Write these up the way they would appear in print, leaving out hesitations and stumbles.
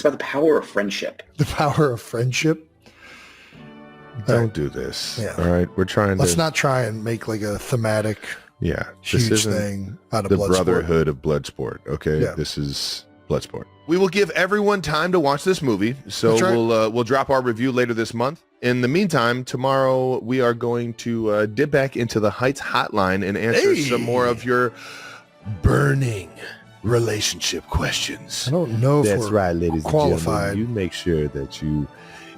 about the power of friendship. The power of friendship. Don't do this. Yeah. All right. We're trying Let's not try and make like a thematic this huge isn't thing out of the Bloodsport. brotherhood of Bloodsport. Okay. Yeah. This is Bloodsport. We will give everyone time to watch this movie. So That's right. we'll drop our review later this month. In the meantime, tomorrow we are going to dip back into the Heights hotline and answer some more of your burning relationship questions. I don't know if That's we're right, ladies qualified. and gentlemen. You make sure that you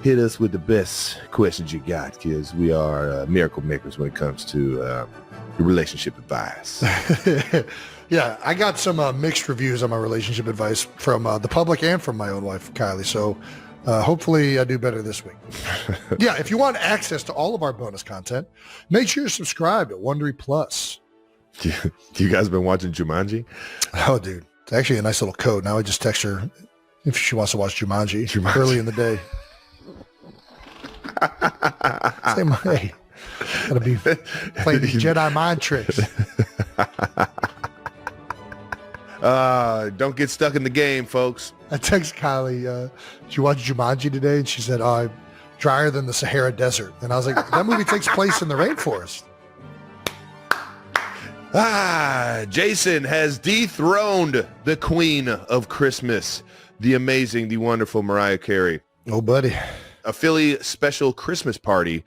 hit us with the best questions you got, because we are miracle makers when it comes to relationship advice. Yeah, I got some mixed reviews on my relationship advice from the public and from my own wife, Kylie. So hopefully I do better this week. Yeah, if you want access to all of our bonus content, make sure you subscribe to Wondery Plus. You guys been watching Jumanji? Oh, dude. It's actually a nice little code. Now I just text her if she wants to watch Jumanji. Early in the day. Say, hey, gotta be playing these Jedi mind tricks. Don't get stuck in the game, folks. I text Kylie, did you watch Jumanji today? And she said, oh, drier than the Sahara Desert. And I was like, that movie takes place in the rainforest. Jason has dethroned the queen of Christmas, the amazing, the wonderful Mariah Carey. Oh, buddy. A Philly special Christmas party,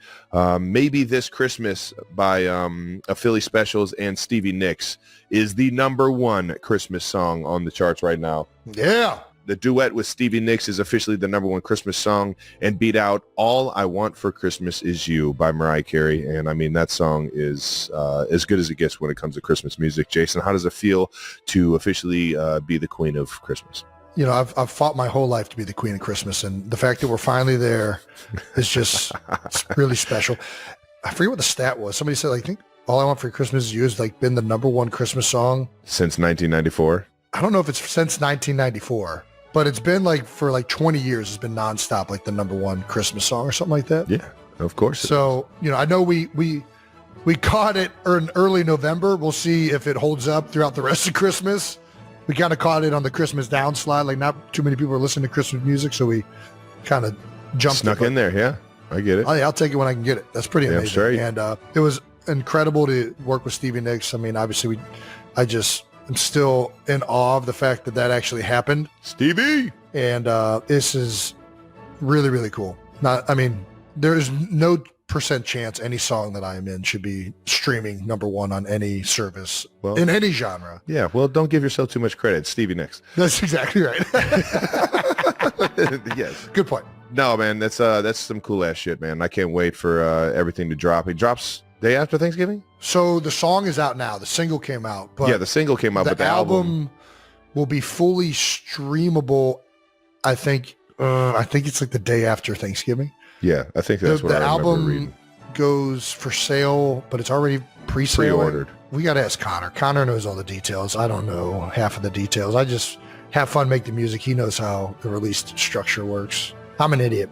maybe this Christmas by a Philly Specials and Stevie Nicks, is the #1 Christmas song on the charts right now. Yeah. The duet with Stevie Nicks is officially the #1 Christmas song and beat out All I Want for Christmas Is You by Mariah Carey. And I mean, that song is as good as it gets when it comes to Christmas music. Jason, how does it feel to officially be the queen of Christmas? You know, I've fought my whole life to be the queen of Christmas, and the fact that we're finally there is just it's really special. I forget what the stat was. Somebody said, I think All I Want for Christmas Is You has like been the #1 Christmas song since 1994. I don't know if it's since 1994, but it's been like for like 20 years. It's been nonstop, like the #1 Christmas song or something like that. Yeah, of course. So, you know, I know we caught it in early November. We'll see if it holds up throughout the rest of Christmas. We kind of caught it on the Christmas downslide. Like not too many people are listening to Christmas music, so we kind of snuck in there. Yeah, I get it. Oh, yeah, I'll take it when I can get it. That's pretty amazing. Straight. And it was incredible to work with Stevie Nicks. I mean, obviously, I just am still in awe of the fact that that actually happened. Stevie! And this is really, really cool. There is no % chance any song that I am in should be streaming #1 on any service in any genre. Yeah, well, don't give yourself too much credit. Stevie Nicks. That's exactly right. Yes. Good point. No, man, that's some cool ass shit, man. I can't wait for everything to drop. It drops day after Thanksgiving? So the song is out now. The single came out. But yeah, the single came out, but the album will be fully streamable. I think it's like the day after Thanksgiving. Yeah, I think that's what I remember reading. The album goes for sale, but it's already pre-ordered. We got to ask Connor. Connor knows all the details. I don't know half of the details. I just have fun, make the music. He knows how the release structure works. I'm an idiot.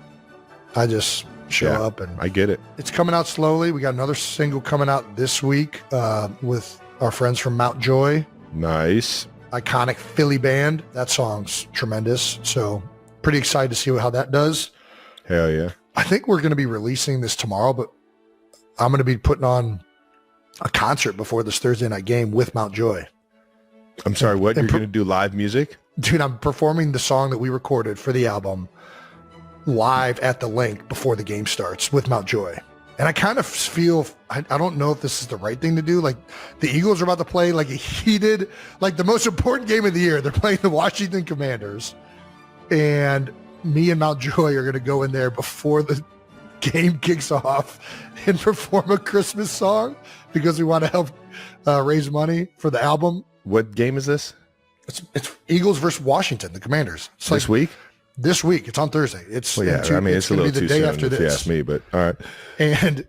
I just show up and I get it. It's coming out slowly. We got another single coming out this week with our friends from Mount Joy. Nice. Iconic Philly band. That song's tremendous. So pretty excited to see how that does. Hell yeah. I think we're going to be releasing this tomorrow, but I'm going to be putting on a concert before this Thursday night game with Mount Joy. I'm sorry, what? You're going to do live music? Dude, I'm performing the song that we recorded for the album live at the link before the game starts with Mount Joy. And I kind of feel, I don't know if this is the right thing to do. Like the Eagles are about to play like a heated, like the most important game of the year. They're playing the Washington Commanders. And me and Mount Joy are going to go in there before the game kicks off and perform a Christmas song because we want to help raise money for the album. What game is this? It's Eagles versus Washington, the Commanders. It's this week? This week. It's on Thursday. It's it's a little too soon after if you ask me, but all right. And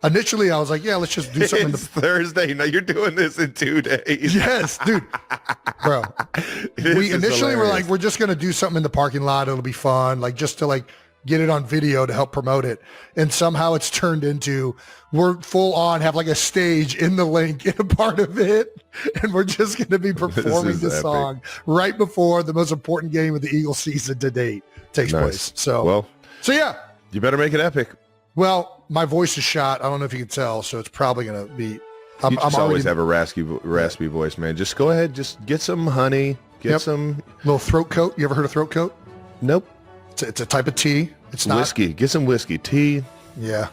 initially I was like, yeah, let's just do something. It's Thursday. No, you're doing this in 2 days. Yes, dude. Bro. We initially were like, we're just going to do something in the parking lot. It'll be fun. Like just to like get it on video to help promote it. And somehow it's turned into we're full on, have like a stage in the link in a part of it. And we're just going to be performing the song right before the most important game of the Eagles season to date takes place. So yeah. You better make it epic. Well, my voice is shot. I don't know if you can tell. So it's probably going to be. I'm always have a raspy voice, man. Just go ahead. Just get some honey. Get some little throat coat. You ever heard of throat coat? Nope. It's a type of tea. It's not whiskey. Get some whiskey. Tea. Yeah.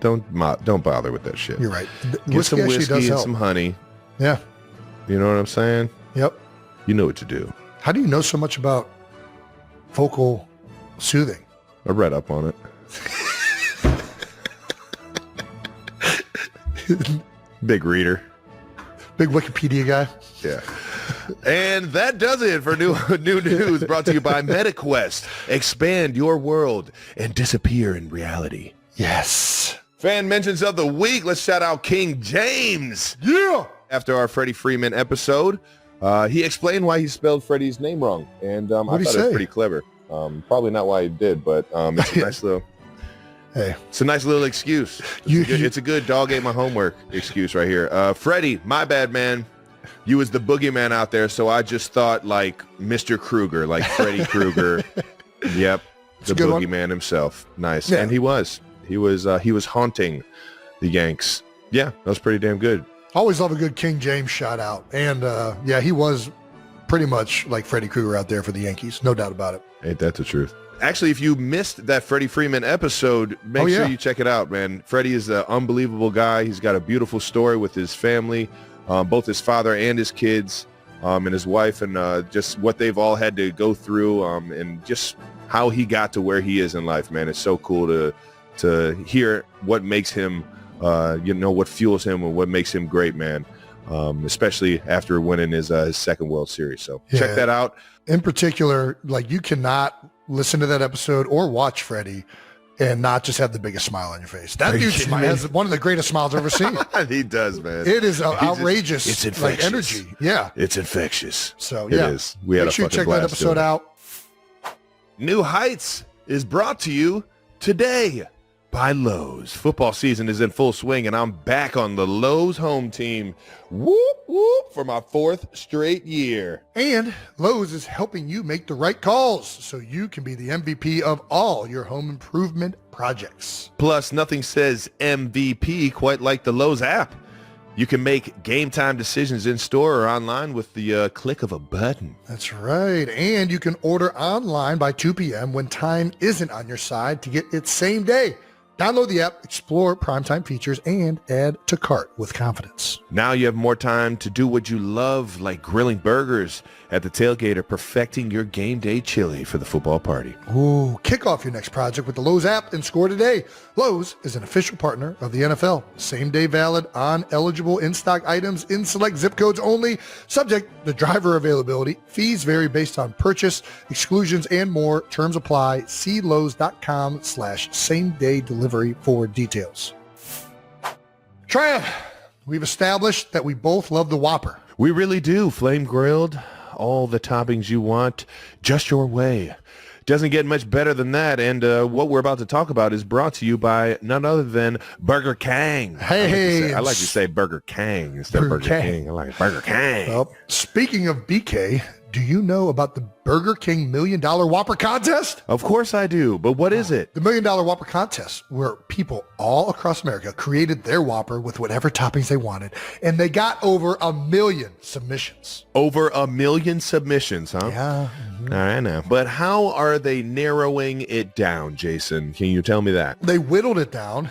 Don't bother with that shit. You're right. Get some whiskey and some honey. Yeah. You know what I'm saying? Yep. You know what to do. How do you know so much about vocal soothing? I read up on it. Big reader. Big Wikipedia guy. Yeah. And that does it for new news brought to you by MetaQuest. Expand your world and disappear in reality. Yes. Fan mentions of the week. Let's shout out King James. Yeah. After our Freddie Freeman episode, he explained why he spelled Freddie's name wrong. And I thought it was pretty clever. Probably not why he did, but it's a nice little... Hey, it's a nice little excuse. It's a good dog ate my homework excuse right here. Freddie, my bad, man. You was the boogeyman out there, so I just thought like Mr. Krueger, like Freddy Krueger. Yep, the boogeyman himself. Nice, yeah. And he was haunting the Yanks. Yeah, that was pretty damn good. Always love a good King James shout out, and yeah, he was pretty much like Freddy Krueger out there for the Yankees, no doubt about it. Ain't that the truth? Actually, if you missed that Freddie Freeman episode, make sure you check it out, man. Freddie is an unbelievable guy. He's got a beautiful story with his family, both his father and his kids, and his wife, and just what they've all had to go through, and just how he got to where he is in life, man. It's so cool to hear what makes him, what fuels him and what makes him great, man. Especially after winning his second World Series. So check that out. In particular, like you cannot listen to that episode or watch Freddie and not just have the biggest smile on your face. That dude has one of the greatest smiles I've ever seen. He does, man. It is outrageous. It's infectious. Like energy. Yeah. It's infectious. So yeah. It is. We had Make sure you check that episode out. New Heights is brought to you today by Lowe's. Football season is in full swing, and I'm back on the Lowe's home team. Whoop, whoop, for my 4th straight year. And Lowe's is helping you make the right calls so you can be the MVP of all your home improvement projects. Plus, nothing says MVP quite like the Lowe's app. You can make game time decisions in store or online with the click of a button. That's right. And you can order online by 2 p.m. when time isn't on your side to get it same day. Download the app, explore primetime features, and add to cart with confidence. Now you have more time to do what you love, like grilling burgers at the tailgate or perfecting your game day chili for the football party. Ooh, kick off your next project with the Lowe's app and score today. Lowe's is an official partner of the NFL. Same day valid on eligible in-stock items in select zip codes only. Subject to driver availability. Fees vary based on purchase, exclusions, and more. Terms apply. See Lowe's.com/same day delivery for details. Trav, we've established that we both love the Whopper. We really do. Flame grilled, all the toppings you want, just your way. Doesn't get much better than that. And what we're about to talk about is brought to you by none other than Burger King. Hey, I like to say Burger King instead of Burger King. I like Burger King. Well, speaking of BK, do you know about the Burger King $1 Million Whopper contest? Of course I do, but what is it? The $1 Million Whopper contest, where people all across America created their Whopper with whatever toppings they wanted, and they got over 1 million submissions. Over 1 million submissions, huh? Yeah. Mm-hmm. I know. But how are they narrowing it down, Jason? Can you tell me that? They whittled it down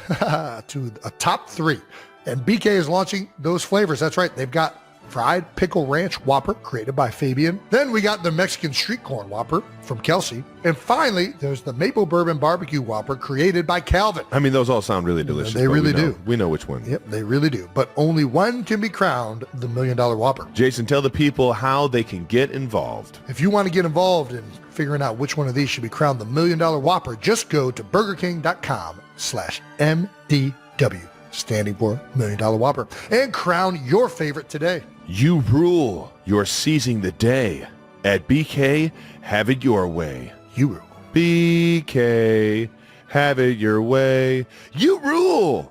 to a top 3, and BK is launching those flavors. That's right. They've got fried pickle ranch Whopper created by Fabian. Then we got the Mexican street corn Whopper from Kelce. And finally, there's the maple bourbon barbecue Whopper created by Calvin. I mean, those all sound really delicious. They really do. We know which one. Yep, they really do. But only one can be crowned the $1 Million Whopper. Jason, tell the people how they can get involved. If you want to get involved in figuring out which one of these should be crowned the $1 Million Whopper, just go to burgerking.com/MDW, standing for $1 Million Whopper, and crown your favorite today. You rule. You're seizing the day. At BK, have it your way. You rule. BK, have it your way. You rule.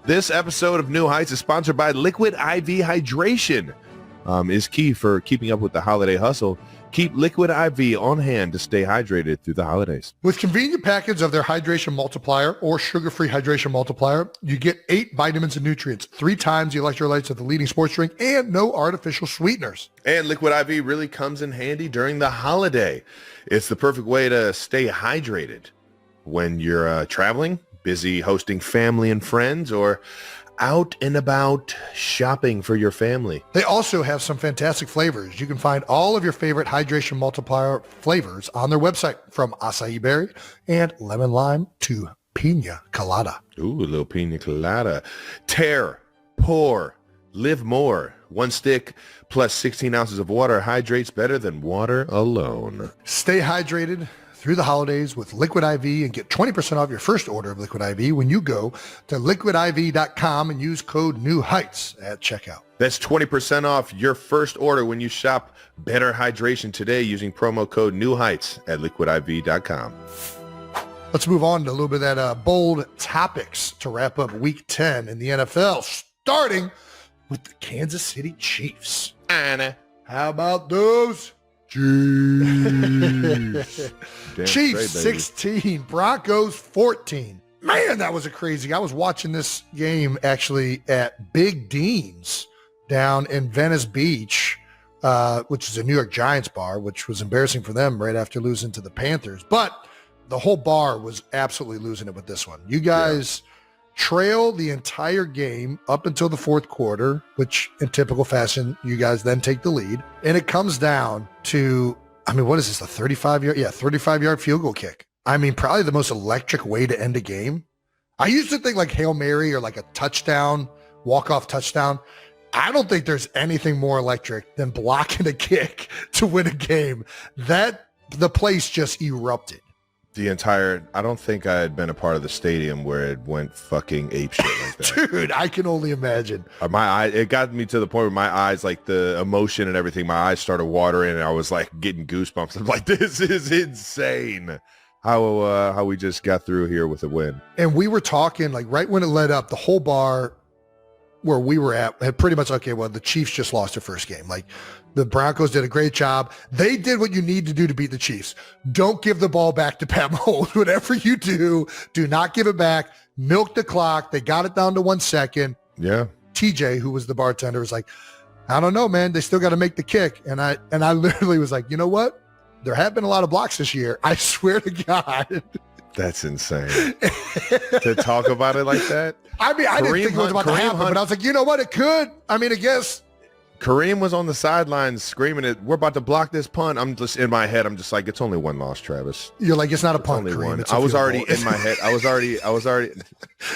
This episode of New Heights is sponsored by Liquid IV Hydration. Is key for keeping up with the holiday hustle. Keep Liquid IV on hand to stay hydrated through the holidays. With convenient package of their hydration multiplier or sugar-free hydration multiplier, you get 8 vitamins and nutrients, 3 times the electrolytes of the leading sports drink, and no artificial sweeteners. And Liquid IV really comes in handy during the holiday. It's the perfect way to stay hydrated when you're traveling, busy hosting family and friends, or out and about shopping for your family. They also have some fantastic flavors. You can find all of your favorite hydration multiplier flavors on their website, from acai berry and lemon lime to pina colada. Ooh, a little pina colada. Tear, pour, live more. 1 stick plus 16 ounces of water hydrates better than water alone. Stay hydrated through the holidays with Liquid IV and get 20% off your first order of Liquid IV when you go to liquidiv.com and use code NEWHEIGHTS at checkout. That's 20% off your first order when you shop Better Hydration today using promo code NEWHEIGHTS at liquidiv.com. Let's move on to a little bit of that bold topics to wrap up Week 10 in the NFL, starting with the Kansas City Chiefs. Anna. How about those? Chiefs. Chiefs 16, Broncos 14. Man, that was a crazy. I was watching this game actually at Big Dean's down in Venice Beach, which is a New York Giants bar, which was embarrassing for them right after losing to the Panthers. But the whole bar was absolutely losing it with this one. You guys trail the entire game up until the fourth quarter, which in typical fashion, you guys then take the lead. And it comes down to, I mean, what is this, a 35-yard? Yeah, 35-yard field goal kick. I mean, probably the most electric way to end a game. I used to think like Hail Mary or like a touchdown, walk-off touchdown. I don't think there's anything more electric than blocking a kick to win a game. The place just erupted. I don't think I had been a part of the stadium where it went fucking apeshit like that. Dude, I can only imagine. It got me to the point where my eyes, like the emotion and everything, my eyes started watering and I was like getting goosebumps. I'm like, this is insane. How we just got through here with a win. And we were talking, like right when it led up, the whole bar where we were at had pretty much, okay, well, the Chiefs just lost their first game. Like the Broncos did a great job. They did what you need to do to beat the Chiefs. Don't give the ball back to Pat Mahomes. Whatever you do not give it back. Milk the clock. They got it down to 1 second. Yeah. TJ, who was the bartender, was like, I don't know, man. They still got to make the kick. And I literally was like, you know what? There have been a lot of blocks this year. I swear to God. That's insane. To talk about it like that? I mean, I didn't think it was about to happen, but I was like, you know what? It could. I mean, I guess. Kareem was on the sidelines screaming it, we're about to block this punt. I'm just in my head. I'm just like, it's only 1 loss, Travis. You're like, it's not a It's punt, only Kareem. one. It's a I was field already goal. in my head. I was already.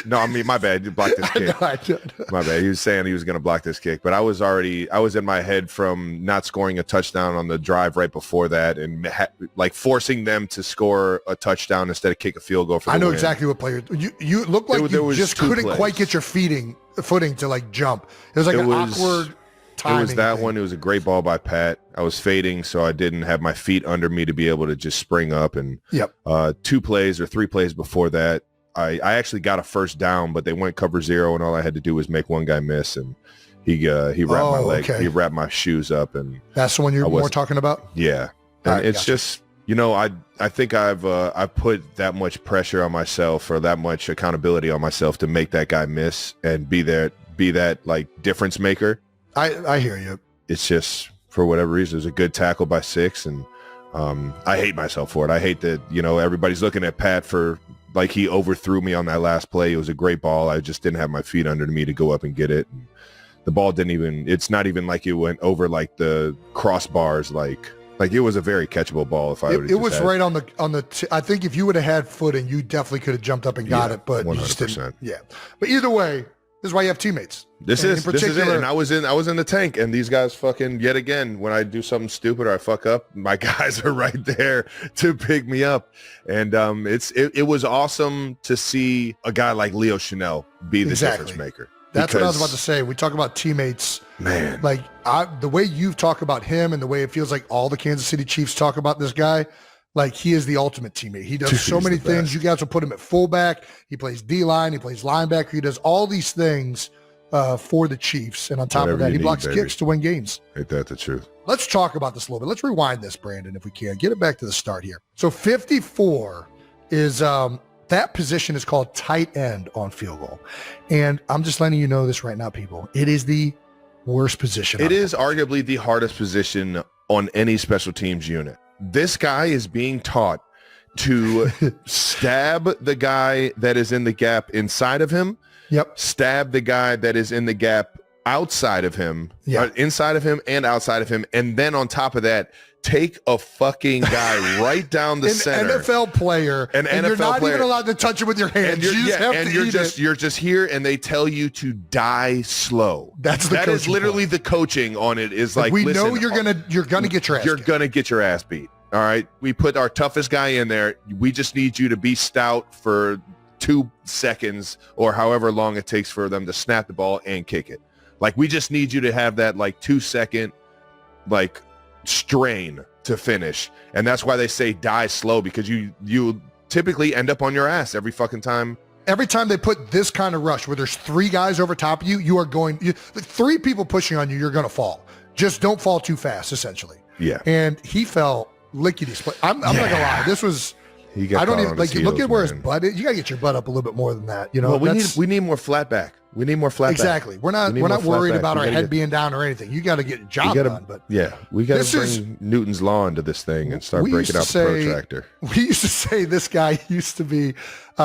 No, I mean, my bad. You blocked this kick. I know. My bad. He was saying he was going to block this kick, but I was in my head from not scoring a touchdown on the drive right before that and like forcing them to score a touchdown instead of kick a field goal for the I know win. exactly what player. You look like you just couldn't plays. quite get your footing to like jump. It was like awkward timing. It was that one. It was a great ball by Pat. I was fading, so I didn't have my feet under me to be able to just spring up. And 2 plays or 3 plays before that, I actually got a first down, but they went cover 0, and all I had to do was make one guy miss, and he wrapped my leg. Okay. He wrapped my shoes up, and That's the one you're more talking about? yeah. And Right, it's gotcha. just, I think I've put that much pressure on myself or that much accountability on myself to make that guy miss and be that like difference maker. I hear you. It's just, for whatever reason, it was a good tackle by 6, and I hate myself for it. I hate that, everybody's looking at Pat for, like, he overthrew me on that last play. It was a great ball. I just didn't have my feet under me to go up and get it. And the ball it's not even like it went over, like, the crossbars, like it was a very catchable ball. If I would, It was right on the. I think if you would have had footing, you definitely could have jumped up and got it. But 100%. you just didn't. Yeah. But either way, this is why you have teammates. This is it. And I was in the tank, and these guys fucking, yet again, when I do something stupid or I fuck up, my guys are right there to pick me up. And it was awesome to see a guy like Leo Chanel be the difference maker. That's what I was about to say. We talk about teammates. Man. Like the way you talk about him and the way it feels like all the Kansas City Chiefs talk about this guy, like he is the ultimate teammate. He does Dude, so he's many the things. best. You guys will put him at fullback. He plays D-line. He plays linebacker. He does all these things for the Chiefs. And on top Whatever of that, you he need, blocks baby. kicks to win games. Ain't that the truth? Let's talk about this a little bit. Let's rewind this, Brandon, if we can. Get it back to the start here. So 54 is that position is called tight end on field goal. And I'm just letting you know this right now, people. It is the worst position. It is arguably the hardest position on any special teams unit. This guy is being taught to stab the guy that is in the gap inside of him. Yep. Stab the guy that is in the gap outside of him, inside of him and outside of him. And then on top of that, take a fucking guy right down the center. An NFL player. An and NFL you're not player. even allowed to touch him with your hands. You're just here and they tell you to die slow. That is literally the coaching on it is like, we listen, know you're gonna get your ass kicked. Gonna get your ass beat. All right. We put our toughest guy in there. We just need you to be stout for 2 seconds or however long it takes for them to snap the ball and kick it. Like, we just need you to have that like 2-second like strain to finish. And that's why they say die slow, because you typically end up on your ass every fucking time. Every time they put this kind of rush where there's 3 guys over top of you, you are going, 3 people pushing on you, you're going to fall. Just don't fall too fast, essentially. Yeah. And he fell lickety split. I'm not going to lie. This was, I don't even, like, look at where his butt is. You got to get your butt up a little bit more than that. You know, well, we need more flat back. We need more flat exactly. back. We're not worried about our head being down or anything. You got to get a job done. But yeah, we got to bring Newton's law into this thing and start breaking out the protractor. We used to say this guy used to be,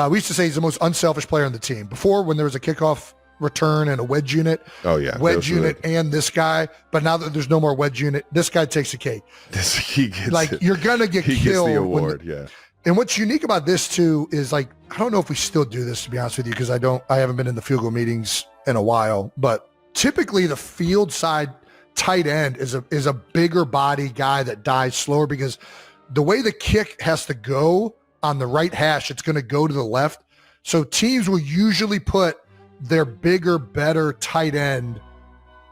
we used to say he's the most unselfish player on the team. Before, when there was a kickoff return and a wedge unit. Oh yeah, wedge unit and this guy. But now that there's no more wedge unit, this guy takes the cake. You're gonna get killed. He gets the award. Yeah. And what's unique about this too is, like, I don't know if we still do this, to be honest with you, because I haven't been in the field goal meetings in a while, but typically the field side tight end is a bigger body guy that dies slower, because the way the kick has to go on the right hash, it's going to go to the left. So teams will usually put their bigger, better tight end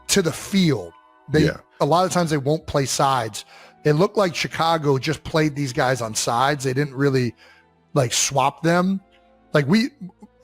to the field. A lot of times they won't play sides. It looked like Chicago just played these guys on sides. They didn't really like swap them. Like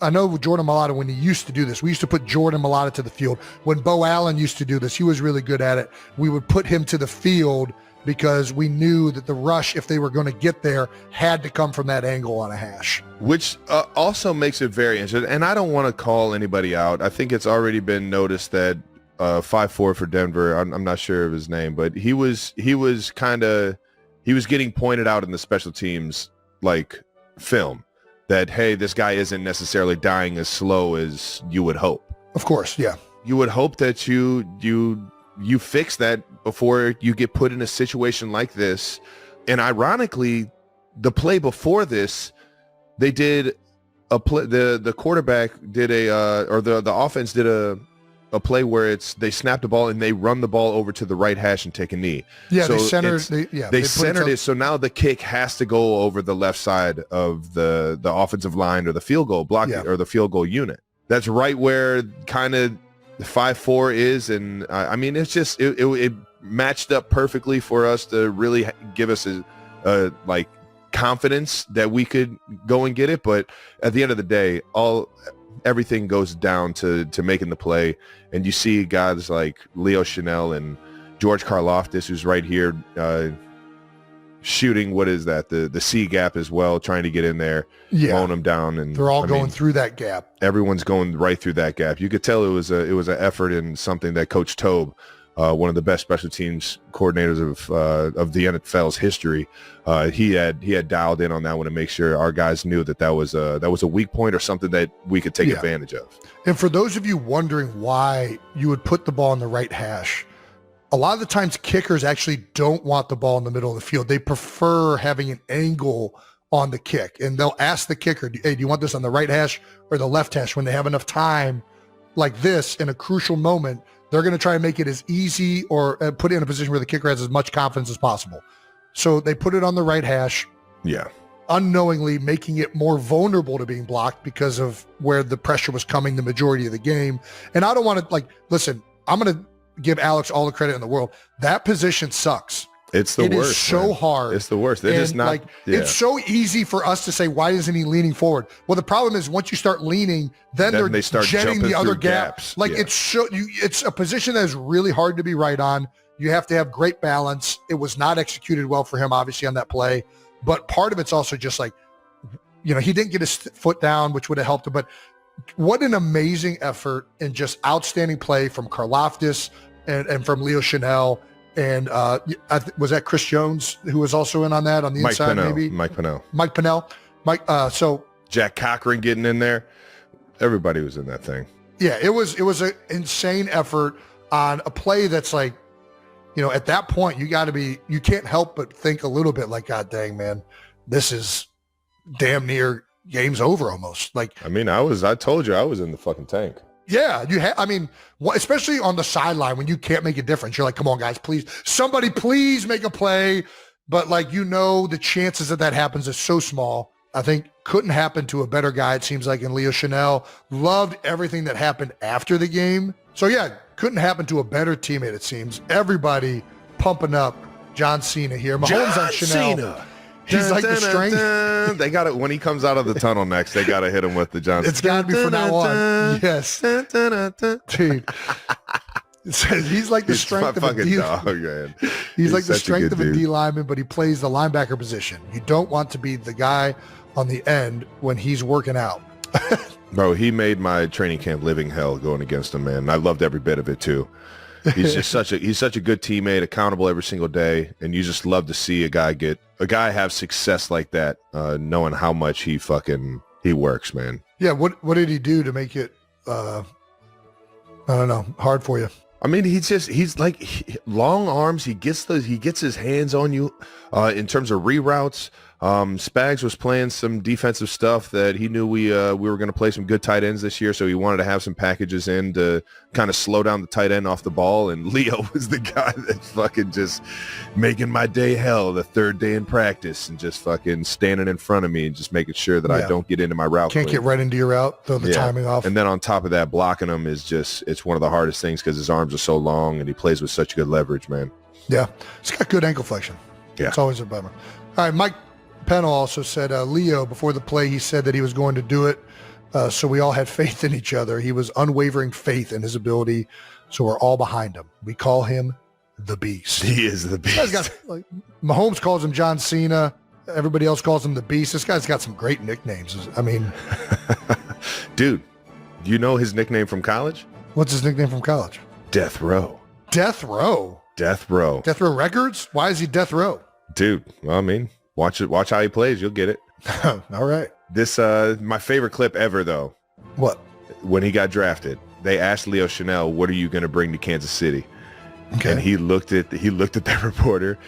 I know Jordan Mailata, when he used to do this, we used to put Jordan Mailata to the field. When Bo Allen used to do this, he was really good at it. We would put him to the field because we knew that the rush, if they were going to get there, had to come from that angle on a hash. Which also makes it very interesting. And I don't want to call anybody out. I think it's already been noticed that 5-4 for Denver. I'm not sure of his name, but he was getting pointed out in the special teams like film that, hey, this guy isn't necessarily dying as slow as you would hope. Of course, yeah. You would hope that you fix that before you get put in a situation like this. And ironically, the play before this, they did a play. The quarterback did the offense did a play where they snap the ball and they run the ball over to the right hash and take a knee. Yeah, so they centered it. So now the kick has to go over the left side of the offensive line or the field goal block or the field goal unit. That's right where kind of the 5-4 is. And I mean, it's just, it matched up perfectly for us to really give us a like confidence that we could go and get it. But at the end of the day, everything goes down to making the play. And you see guys like Leo Chanel and George Karlaftis, who's right here shooting, what is that, the C gap as well, trying to get in there, mowing them down. And they're all going through that gap. Everyone's going right through that gap. You could tell it was an effort and something that Coach Tobe, one of the best special teams coordinators of the NFL's history, he had dialed in on that one to make sure our guys knew that was a weak point or something that we could take advantage of. And for those of you wondering why you would put the ball in the right hash, a lot of the times kickers actually don't want the ball in the middle of the field. They prefer having an angle on the kick, and they'll ask the kicker, hey, do you want this on the right hash or the left hash? When they have enough time like this in a crucial moment, they're going to try and make it as easy or put it in a position where the kicker has as much confidence as possible. So they put it on the right hash. Yeah. Unknowingly making it more vulnerable to being blocked because of where the pressure was coming the majority of the game. And I don't want to listen, I'm going to give Alex all the credit in the world. That position sucks. It's the worst. It is so man. hard. It's the worst. It is not. Like, it's so easy for us to say, why isn't he leaning forward? Well, the problem is once you start leaning, then they start jetting the other gaps. Like it's a position that is really hard to be right on. You have to have great balance. It was not executed well for him, obviously, on that play. But part of it's also just like, he didn't get his foot down, which would have helped him. But what an amazing effort and just outstanding play from Karlaftis and from Leo Chanel. And was that Chris Jones who was also in on that on the Mike inside? Pennell, Maybe Mike Pennell. So Jack Cochran getting in there. Everybody was in that thing. Yeah, it was an insane effort on a play that's like, at that point you can't help but think a little bit like, God dang, man, this is damn near game's over almost. Like, I told you I was in the fucking tank. Yeah, especially on the sideline when you can't make a difference. You're like, come on, guys, please. Somebody please make a play. But the chances that happens is so small. I think couldn't happen to a better guy, it seems like, in Leo Chanel. Loved everything that happened after the game. So, yeah, couldn't happen to a better teammate, it seems. Everybody pumping up John Cena here. Mahomes on Chanel. Cena. He's like the strength. They got it when he comes out of the tunnel next. They got to hit him with the Johnson. It's got to be from now on. Yes, dude. He's like the strength of a D lineman. He's like the strength of a D lineman, but he plays the linebacker position. You don't want to be the guy on the end when he's working out. Bro, he made my training camp living hell going against him, man. I loved every bit of it too. He's just such a good teammate, accountable every single day, and you just love to see a guy have success like that, knowing how much he works, man. Yeah, what did he do to make it I don't know, hard for you? He's like long arms. He gets his hands on you in terms of reroutes. Spags was playing some defensive stuff that he knew we were going to play some good tight ends this year, so he wanted to have some packages in to kind of slow down the tight end off the ball, and Leo was the guy that fucking just making my day hell the third day in practice and just fucking standing in front of me and just making sure that I don't get into my route. Can't get right into your route, throw the timing off. And then on top of that, blocking him is it's one of the hardest things because his arms are so long and he plays with such good leverage, man. Yeah, he's got good ankle flexion. Yeah. It's always a bummer. All right, Mike Pennell also said, Leo, before the play, he said that he was going to do it. So we all had faith in each other. He was unwavering faith in his ability. So we're all behind him. We call him the Beast. He is the Beast. Mahomes calls him John Cena. Everybody else calls him the Beast. This guy's got some great nicknames. Dude, do you know his nickname from college? What's his nickname from college? Death Row. Death Row? Death Row. Death Row Records? Why is he Death Row? Dude, watch how he plays. You'll get it. All right. This, my favorite clip ever, though. What? When he got drafted, they asked Leo Chanel, "What are you going to bring to Kansas City?" Okay. And he looked at that reporter.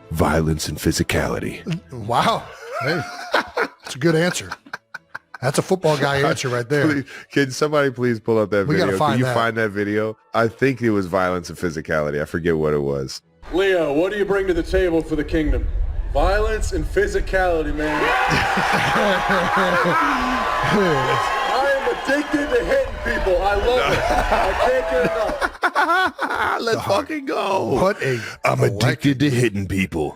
Violence and physicality. Wow. Hey, that's a good answer. That's a football guy answer right there. Can somebody please pull up that video? Can you find that video? I think it was violence and physicality. I forget what it was. Leo, what do you bring to the table for the kingdom? Violence and physicality, man. I am addicted to hitting people. I love it. I can't get enough. Let's fucking go. I'm addicted to hitting people.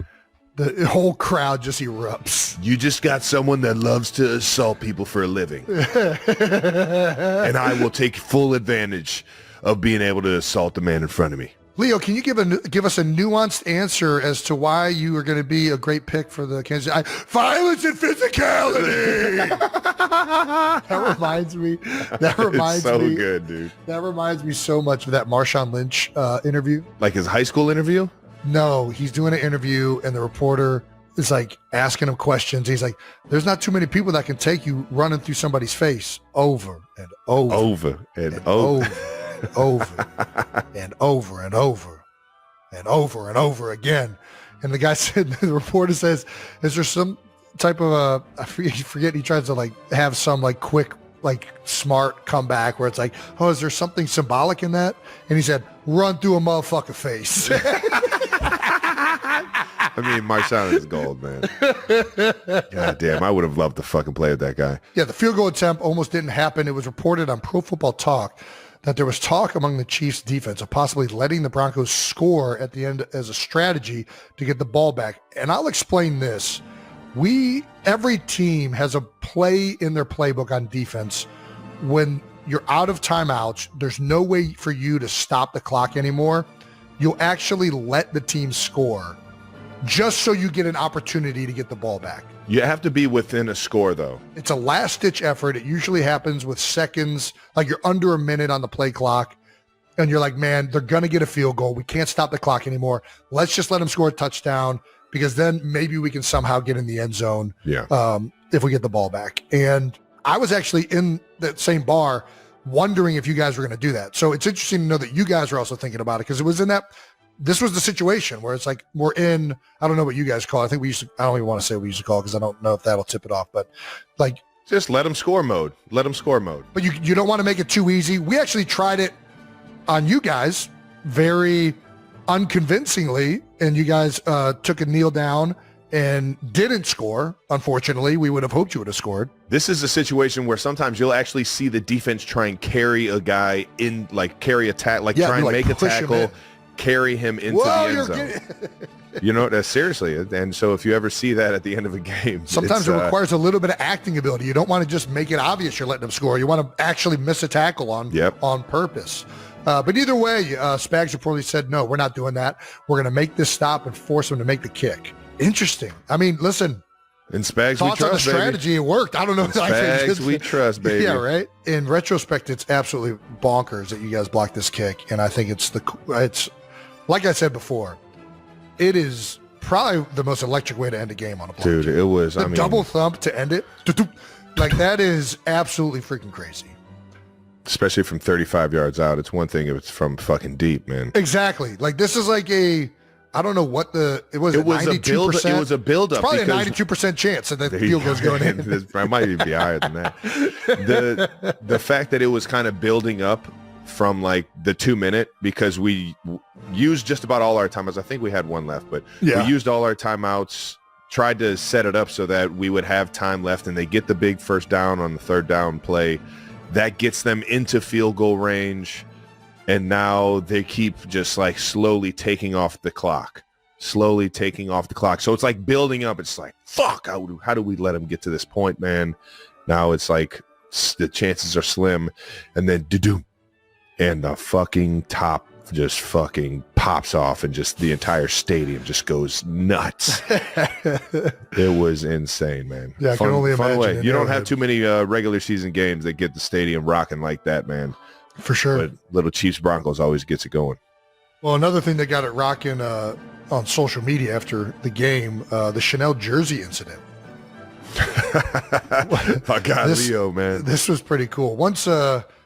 The whole crowd just erupts. You just got someone that loves to assault people for a living. And I will take full advantage of being able to assault the man in front of me. Leo, can you give us a nuanced answer as to why you are going to be a great pick for the Kansas City? Violence and physicality. That reminds me. It's so good, dude. That reminds me so much of that Marshawn Lynch interview. Like his high school interview? No, he's doing an interview and the reporter is like asking him questions. He's like, "There's not too many people that can take you running through somebody's face over and over, over and over. Over and over and over and over and over again." And the guy said, the reporter says, "Is there some type of I forget, he tries to like have some like quick, like smart comeback where it's like, oh, is there something symbolic in that?" And he said, "Run through a motherfucker face." Marshawn is gold, man. God damn, I would have loved to fucking play with that guy. Yeah, the field goal attempt almost didn't happen. It was reported on Pro Football Talk that there was talk among the Chiefs defense of possibly letting the Broncos score at the end as a strategy to get the ball back. And I'll explain this. Every team has a play in their playbook on defense. When you're out of timeouts, there's no way for you to stop the clock anymore. You'll actually let the team score just so you get an opportunity to get the ball back. You have to be within a score, though. It's a last-ditch effort. It usually happens with seconds, like you're under a minute on the play clock, and you're like, man, they're going to get a field goal. We can't stop the clock anymore. Let's just let them score a touchdown, because then maybe we can somehow get in the end zone if we get the ball back. And I was actually in that same bar wondering if you guys were going to do that. So it's interesting to know that you guys are also thinking about it, because it was this was the situation where it's like we're in, I don't know what you guys call it. I don't even want to say what we used to call it, because I don't know if that'll tip it off, but like just let them score mode. Let them score mode. But you don't want to make it too easy. We actually tried it on you guys very unconvincingly, and you guys took a kneel down and didn't score. Unfortunately, we would have hoped you would have scored. This is a situation where sometimes you'll actually see the defense try and carry a guy in, like carry a tackle, try and make a tackle, carry him into the end zone. You know, that's seriously. And so if you ever see that at the end of a game, sometimes it requires a little bit of acting ability. You don't want to just make it obvious you're letting them score. You want to actually miss a tackle on purpose. But either way, Spags reportedly said, no, we're not doing that. We're going to make this stop and force them to make the kick. Interesting. I mean, listen. In Spags, thoughts we trust, on the strategy, baby. It worked. I don't know. In Spags, we trust, baby. Yeah, right. In retrospect, it's absolutely bonkers that you guys blocked this kick, and I think it's like I said before, it is probably the most electric way to end a game on a block. Dude, it was. The double thump to end it, like that is absolutely freaking crazy. Especially from 35 yards out. It's one thing if it's from fucking deep, man. Exactly. Like this is like I don't know what it was. It was 92%. It was a build-up. It's probably a 92% chance that the field goal's going in. I might even be higher than that. The fact that it was kind of building up from like the 2 minute, because we used just about all our timeouts. I think we had one left, but we used all our timeouts, tried to set it up so that we would have time left, and they get the big first down on the third down play. That gets them into field goal range. And now they keep just like slowly taking off the clock. So it's like building up. It's like, fuck, how do we let them get to this point, man? Now it's like the chances are slim. And then do-do. And the fucking top just fucking pops off, and just the entire stadium just goes nuts. It was insane, man. Yeah, I can only imagine. You don't have too many regular season games that get the stadium rocking like that, man. For sure. But little Chiefs Broncos always gets it going. Well, another thing that got it rocking on social media after the game, the Chanel jersey incident. My God, Leo, man. This was pretty cool. Once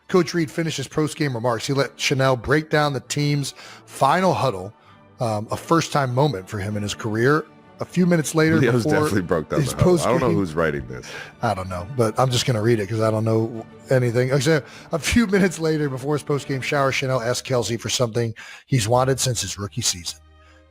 Coach Reed finished his post-game remarks, he let Chanel break down the team's final huddle, a first-time moment for him in his career. A few minutes later, Leo's definitely broke down the huddle. I don't know who's writing this. I don't know, but I'm just going to read it because I don't know anything. So a few minutes later, before his post-game shower, Chanel asked Kelce for something he's wanted since his rookie season.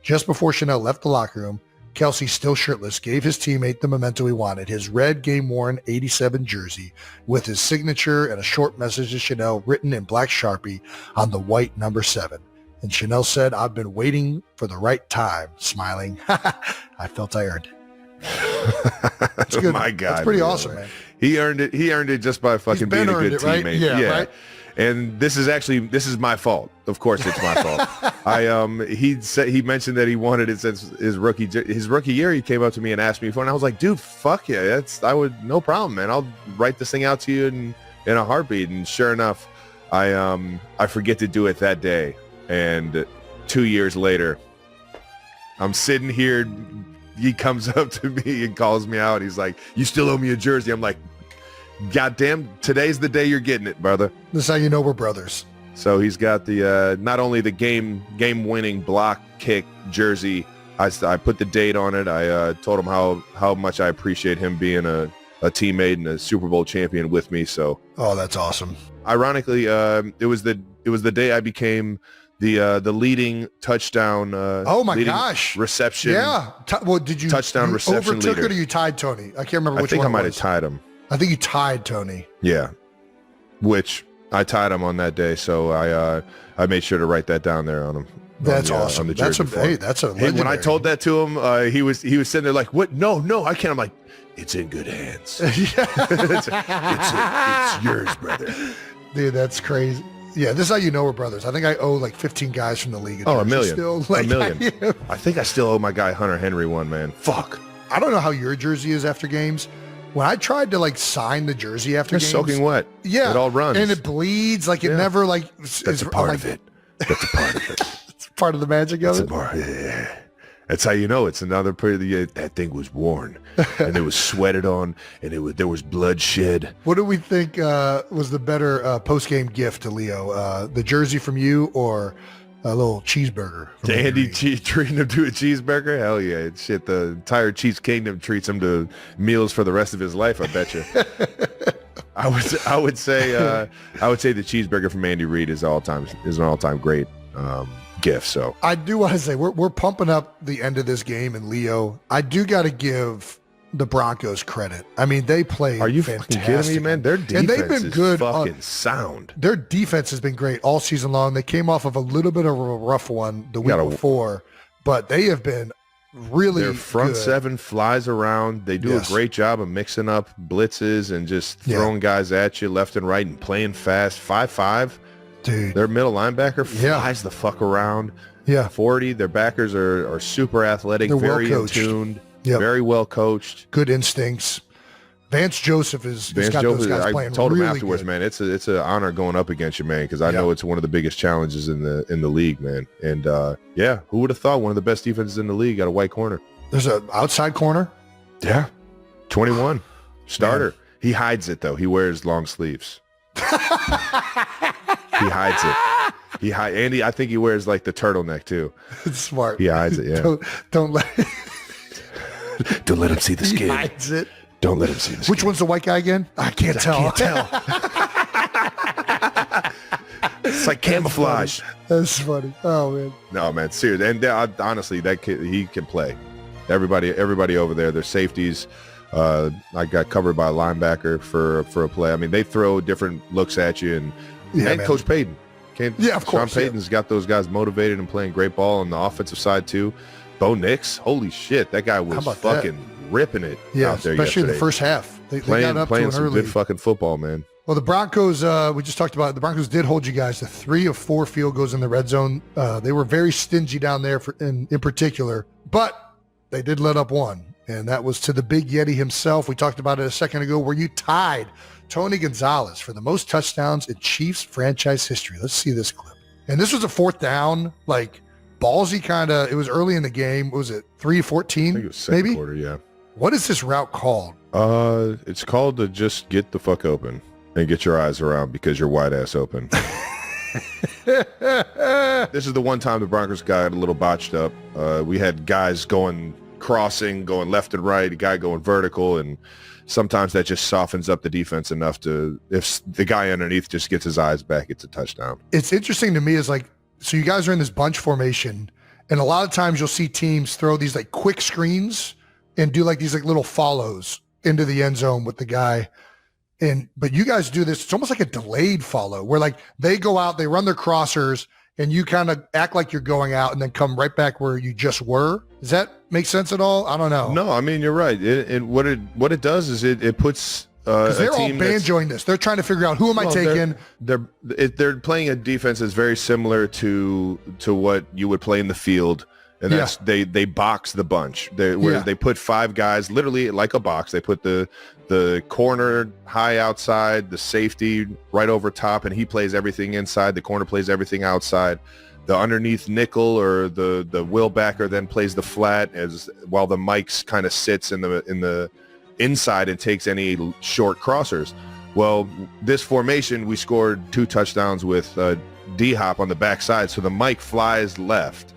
Just before Chanel left the locker room, Kelce, still shirtless, gave his teammate the memento he wanted, his red game-worn 87 jersey with his signature and a short message to Chanel written in black Sharpie on the white number 7. And Chanel said, "I've been waiting for the right time," smiling. I felt I earned it. That's good. My God. That's pretty awesome, man. He earned it. He earned it just by fucking being a good teammate. Right? Yeah, right? And this is my fault. Of course it's my fault. He mentioned that he wanted it since his rookie year. He came up to me and asked me for it, and I was like, dude, fuck yeah. No problem, man. I'll write this thing out to you in a heartbeat. And sure enough, I forget to do it that day. And 2 years later, I'm sitting here. He comes up to me and calls me out. He's like, "You still owe me a jersey." I'm like, "Goddamn, today's the day you're getting it, brother." This is how you know we're brothers. So he's got the not only the game-winning block kick jersey. I put the date on it. I told him how much I appreciate him being a teammate and a Super Bowl champion with me. So that's awesome. Ironically, it was the day I became the leading touchdown. Reception. Yeah. Did you touchdown reception overtook leader? It or you tied Tony? I can't remember which one. I think I might have tied him. I think you tied Tony. Yeah. Which I tied him on that day, so I made sure to write that down there on him. That's awesome. On the that's a legendary. When I told that to him, he was sitting there like, "What? No, I can't." I'm like, "It's in good hands. it's yours, brother." Dude, that's crazy. Yeah, this is how you know we're brothers. I think I owe like 15 guys from the league. A million. Still, like, a million. I think I still owe my guy Hunter Henry one, man. Fuck. I don't know how your jersey is after games. When I tried to like sign the jersey after games, soaking wet. Yeah, it all runs and it bleeds. Like it never like. That's a part of it. That's a part of it. It's part of the magic of it. Yeah. That's how you know it's another part of the. That thing was worn, and it was sweated on, and there was bloodshed. What do we think was the better post-game gift to Leo? The jersey from you or a little cheeseburger? To Andy treating him to a cheeseburger? Hell yeah. Shit, the entire Chiefs Kingdom treats him to meals for the rest of his life, I bet you. I would say the cheeseburger from Andy Reid is an all-time great gift. So I do want to say we're pumping up the end of this game, and Leo, I do got to give the Broncos credit. I mean, they play. Are you fantastic. fucking kidding me, man? Their defense and they've been is good, fucking sound. Their defense has been great all season long. They came off of a little bit of a rough one the week before, but they have been really their front good. Seven flies around. They do a great job of mixing up blitzes and just throwing guys at you left and right and playing fast. 5'5". Dude, their middle linebacker flies the fuck around. Yeah, 40. Their backers are super athletic, very in tuned, very well coached, good instincts. Vance Joseph has got those guys playing. I told him really afterwards, good. man, it's an honor going up against you, man, because I know it's one of the biggest challenges in the league, man. And who would have thought one of the best defenses in the league got a white corner? There's an outside corner. Yeah, 21 starter. Man. He hides it though. He wears long sleeves. He hides it. Andy, I think he wears like the turtleneck too. It's smart. He hides it. Yeah. Don't let him see the skin. He hides it. Don't let him see the skin. Which one's the white guy again? I can't tell. It's like camouflage. That's funny. Oh man. No man, seriously. And honestly, that kid, he can play. Everybody over there, their safeties. I got covered by a linebacker for a play. I mean, they throw different looks at you, and Coach Payton. Of course. Sean Payton's got those guys motivated and playing great ball on the offensive side too. Bo Nix, holy shit, that guy was fucking ripping it out there especially yesterday. in the first half. They playing got up to an some early. good fucking football, man. Well, the Broncos, we just talked about it. The Broncos did hold you guys to 3 of 4 field goals in the red zone. They were very stingy down there in particular, but they did let up one. And that was to the Big Yeti himself. We talked about it a second ago, where you tied Tony Gonzalez for the most touchdowns in Chiefs franchise history. Let's see this clip. And this was a 4th down, like ballsy kind of. It was early in the game. What was it 3-14? I think it was second quarter. Yeah. What is this route called? It's called to just get the fuck open and get your eyes around because you're wide ass open. This is the one time the Broncos got a little botched up. We had guys crossing, going left and right, a guy going vertical, and sometimes that just softens up the defense enough to, if the guy underneath just gets his eyes back, it's a touchdown. It's interesting to me is like, so you guys are in this bunch formation, and a lot of times you'll see teams throw these like quick screens and do like these like little follows into the end zone with the guy. But you guys do this, it's almost like a delayed follow where like they go out, they run their crossers, and you kind of act like you're going out and then come right back where you just were. Does that make sense at all? I don't know. No, I mean, you're right. What it does is it puts because they're all banjoing this. They're trying to figure out who am I taking. They're playing a defense that's very similar to what you would play in the field, and that's they box the bunch. They put 5 guys literally like a box. They put the corner high outside, the safety right over top, and he plays everything inside. The corner plays everything outside. The underneath nickel or the will backer then plays the flat while the Mike's kind of sits in the inside and takes any short crossers. Well, this formation, we scored 2 touchdowns with D-Hop on the backside. So the Mike flies left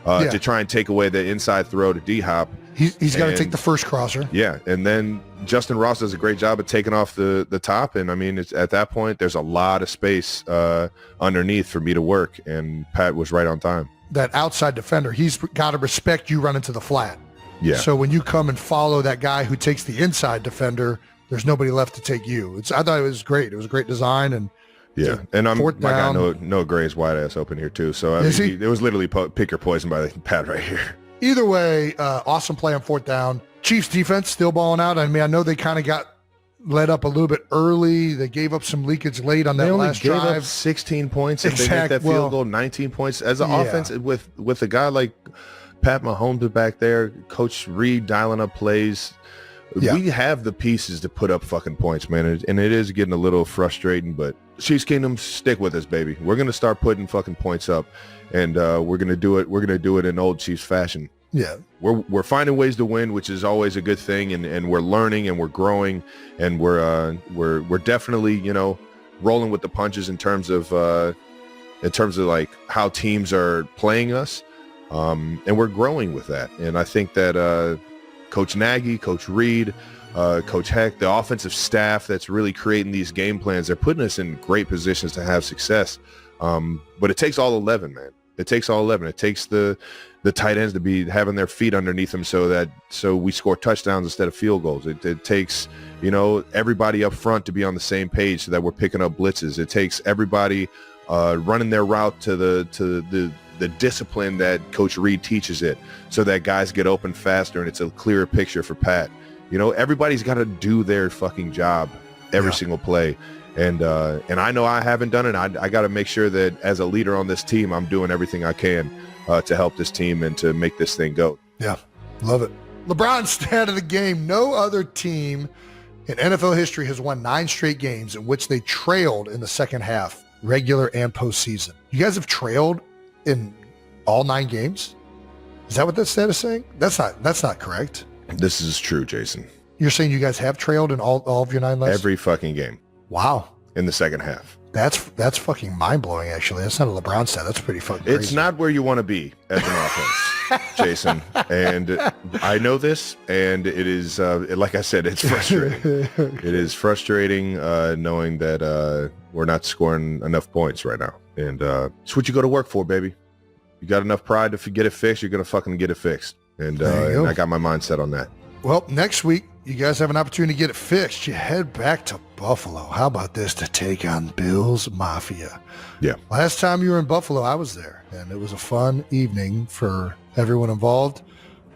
to try and take away the inside throw to D-Hop. He's got to take the first crosser. Yeah, and then Justin Ross does a great job of taking off the top. And, I mean, it's, at that point, there's a lot of space underneath for me to work. And Pat was right on time. That outside defender, he's got to respect you running to the flat. Yeah. So when you come and follow that guy who takes the inside defender, there's nobody left to take you. I thought it was great. It was a great design. And Yeah, and my fourth guy down. Noah Gray's wide ass open here too. So I Is mean, it was literally pick your poison by the pad right here. Either way, awesome play on fourth down. Chiefs defense still balling out. I mean, I know they kind of got let up a little bit early. They gave up some leakage late on that They only last gave drive. up 16 points. If they make that field goal, 19 points. As an offense, with a guy like Pat Mahomes back there, Coach Reed dialing up plays, we have the pieces to put up fucking points, man. And it is getting a little frustrating, but Chiefs Kingdom, stick with us, baby. We're going to start putting fucking points up, and we're going to do it. We're going to do it in old Chiefs fashion. Yeah. We're finding ways to win, which is always a good thing, and we're learning and we're growing, and we're definitely, you know, rolling with the punches in terms of like how teams are playing us, and we're growing with that. And I think that Coach Nagy, Coach Reed, Coach Heck, the offensive staff that's really creating these game plans, they're putting us in great positions to have success. But it takes all 11, man. It takes all 11. It takes the tight ends to be having their feet underneath them so we score touchdowns instead of field goals. It takes, you know, everybody up front to be on the same page so that we're picking up blitzes. It takes everybody running their route to the discipline that Coach Reed teaches it, so that guys get open faster and it's a clearer picture for Pat. You know, everybody's got to do their fucking job every single play. And I know I haven't done it. I got to make sure that as a leader on this team, I'm doing everything I can to help this team and to make this thing go. Yeah, love it. LeBron's stat of the game. No other team in NFL history has won 9 straight games in which they trailed in the second half, regular and postseason. You guys have trailed in all 9 games? Is that what that stat is saying? That's not correct. This is true, Jason. You're saying you guys have trailed in all of your 9 last? Every fucking game. Wow. In the second half. That's fucking mind-blowing, actually. That's not a LeBron stat. That's pretty fucking crazy. It's not where you want to be as an offense, Jason. And I know this, and it is, like I said, it's frustrating. It is frustrating knowing that we're not scoring enough points right now. And it's what you go to work for, baby. You got enough pride to get it fixed, you're going to fucking get it fixed. And I got my mindset on that. Well, next week, you guys have an opportunity to get it fixed. You head back to Buffalo. How about this, to take on Bills Mafia? Yeah. Last time you were in Buffalo, I was there, and it was a fun evening for everyone involved.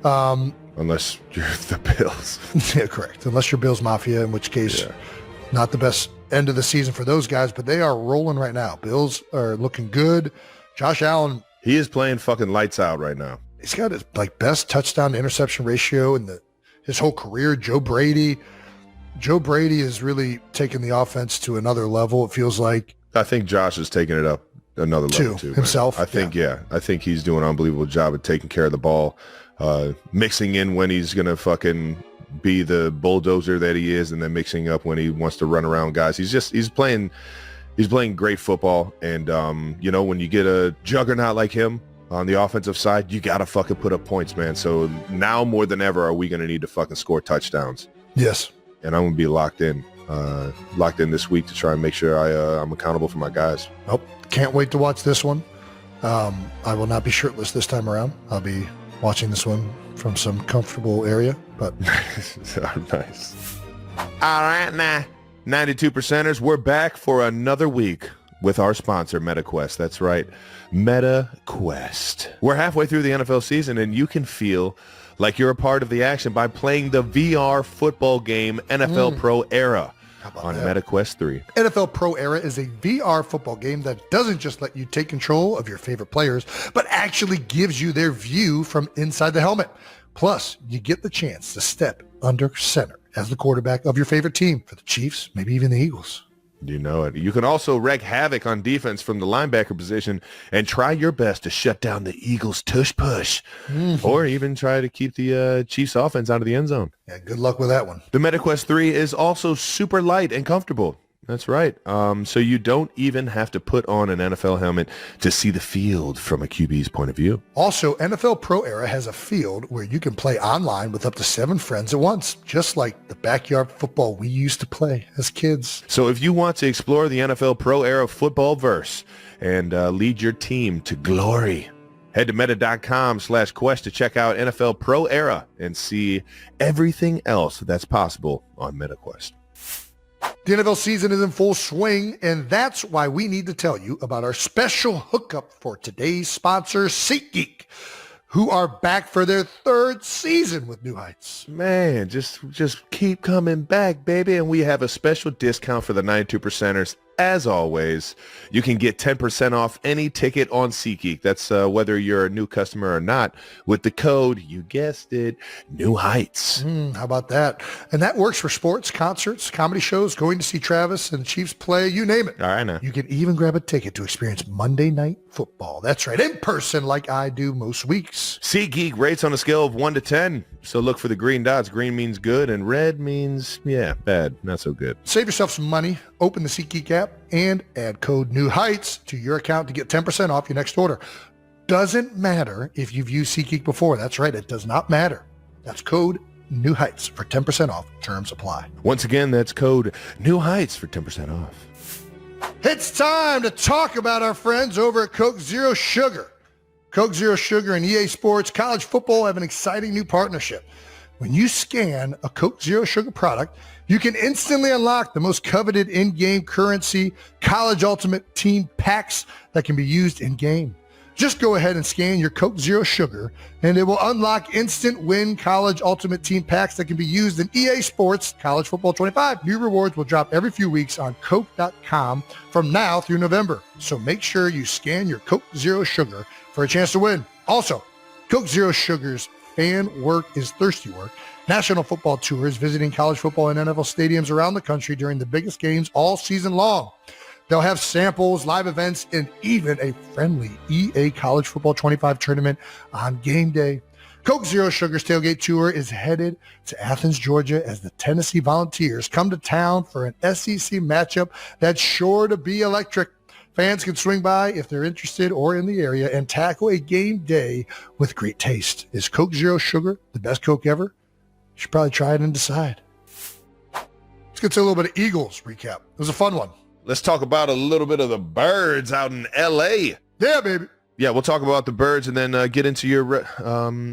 Unless you're the Bills. Yeah, correct. Unless you're Bills Mafia, in which case, not the best end of the season for those guys, but they are rolling right now. Bills are looking good. Josh Allen. He is playing fucking lights out right now. He's got his best touchdown to interception ratio in his whole career. Joe Brady is really taking the offense to another level. It feels like. I think Josh is taking it up another level too. Himself. Man. I think he's doing an unbelievable job of taking care of the ball, mixing in when he's gonna fucking be the bulldozer that he is, and then mixing up when he wants to run around guys. He's playing great football, and you know, when you get a juggernaut like him on the offensive side, you gotta fucking put up points, man. So now more than ever are we gonna need to fucking score touchdowns. Yes. And I'm gonna be locked in this week to try and make sure I'm accountable for my guys. Oh, can't wait to watch this one. I will not be shirtless this time around. I'll be watching this one from some comfortable area, but nice. All right, now 92%ers, we're back for another week with our sponsor, MetaQuest. That's right, MetaQuest. We're halfway through the NFL season, and you can feel like you're a part of the action by playing the VR football game NFL Pro Era on MetaQuest 3. NFL Pro Era is a VR football game that doesn't just let you take control of your favorite players, but actually gives you their view from inside the helmet. Plus, you get the chance to step under center as the quarterback of your favorite team, for the Chiefs, maybe even the Eagles. You know it. You can also wreak havoc on defense from the linebacker position and try your best to shut down the Eagles' tush-push, or even try to keep the Chiefs' offense out of the end zone. Yeah, good luck with that one. The MetaQuest 3 is also super light and comfortable. That's right. So you don't even have to put on an NFL helmet to see the field from a QB's point of view. Also, NFL Pro Era has a field where you can play online with up to 7 friends at once, just like the backyard football we used to play as kids. So if you want to explore the NFL Pro Era football verse and lead your team to glory, head to meta.com/quest to check out NFL Pro Era and see everything else that's possible on MetaQuest. The NFL season is in full swing, and that's why we need to tell you about our special hookup for today's sponsor, SeatGeek, who are back for their third season with New Heights. Man, just keep coming back, baby. And we have a special discount for the 92%ers. As always, you can get 10% off any ticket on SeatGeek. That's whether you're a new customer or not, with the code, you guessed it, New Heights. How about that? And that works for sports, concerts, comedy shows, going to see Travis and the Chiefs play, you name it. All right, now. You can even grab a ticket to experience Monday Night Football. That's right, in person like I do most weeks. SeatGeek rates on a scale of 1 to 10. So look for the green dots. Green means good, and red means, bad. Not so good. Save yourself some money. Open the SeatGeek app and add code New Heights to your account to get 10% off your next order. Doesn't matter if you've used SeatGeek before. That's right. It does not matter. That's code New Heights for 10% off. Terms apply. Once again, that's code New Heights for 10% off. It's time to talk about our friends over at Coke Zero Sugar. Coke Zero Sugar and EA Sports College Football have an exciting new partnership. When you scan a Coke Zero Sugar product, you can instantly unlock the most coveted in-game currency College Ultimate Team packs that can be used in-game. Just go ahead and scan your Coke Zero Sugar, and it will unlock instant win College Ultimate Team packs that can be used in EA Sports College Football 25. New rewards will drop every few weeks on Coke.com from now through November. So make sure you scan your Coke Zero Sugar for a chance to win. Also, Coke Zero Sugar's Fan Work is Thirsty Work National Football Tour is visiting college football and NFL stadiums around the country during the biggest games all season long. They'll have samples, live events, and even a friendly EA College Football 25 tournament on game day. Coke Zero Sugar's Tailgate Tour is headed to Athens, Georgia as the Tennessee Volunteers come to town for an SEC matchup that's sure to be electric. Fans can swing by if they're interested or in the area and tackle a game day with great taste. Is Coke Zero Sugar the best Coke ever? You should probably try it and decide. Let's get to a little bit of Eagles recap. It was a fun one. Let's talk about a little bit of the Birds out in L.A. Yeah, baby. Yeah, we'll talk about the Birds and then get into your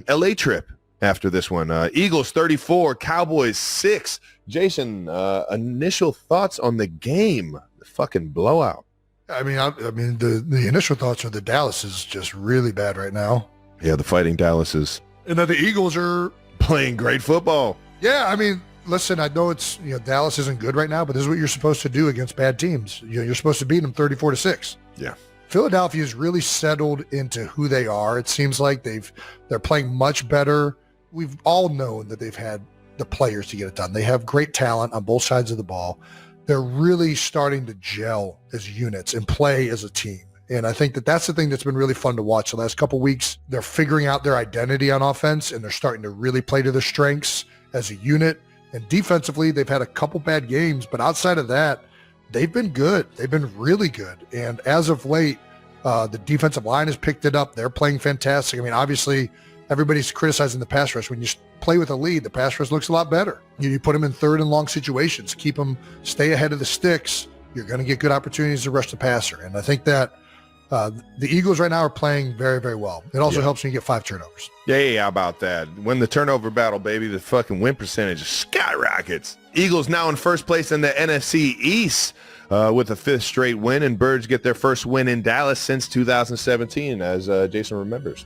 L.A. trip after this one. Eagles 34, Cowboys 6. Jason, initial thoughts on the game? The fucking blowout. I mean, the initial thoughts are that Dallas is just really bad right now. Yeah, the Fighting Dallases. And that the Eagles are playing great football. Yeah, I mean, listen, I know it's, Dallas isn't good right now, but this is what you're supposed to do against bad teams. You're supposed to beat them 34-6. Yeah. Philadelphia's really settled into who they are. It seems like they're playing much better. We've all known that they've had the players to get it done. They have great talent on both sides of the ball. They're really starting to gel as units and play as a team. And I think that that's the thing that's been really fun to watch the last couple of weeks. They're figuring out their identity on offense, and they're starting to really play to their strengths as a unit. And defensively, they've had a couple bad games, but outside of that, they've been good. They've been really good. And as of late, the defensive line has picked it up. They're playing fantastic. I mean, obviously, everybody's criticizing the pass rush. When you play with a lead, the pass rush looks a lot better. You put them in third and long situations, keep them, stay ahead of the sticks. You're going to get good opportunities to rush the passer. And I think that the Eagles right now are playing very, very well. It also helps when you get 5 turnovers. Yeah, how about that? Win the turnover battle, baby. The fucking win percentage skyrockets. Eagles now in first place in the NFC East with a 5th straight win, and Birds get their first win in Dallas since 2017, as Jason remembers.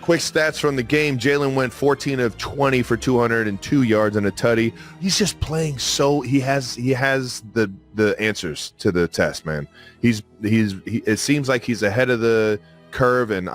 Quick stats from the game. Jalen went 14 of 20 for 202 yards and a tutty. He's just playing he has the answers to the test, man. It seems like he's ahead of the curve, and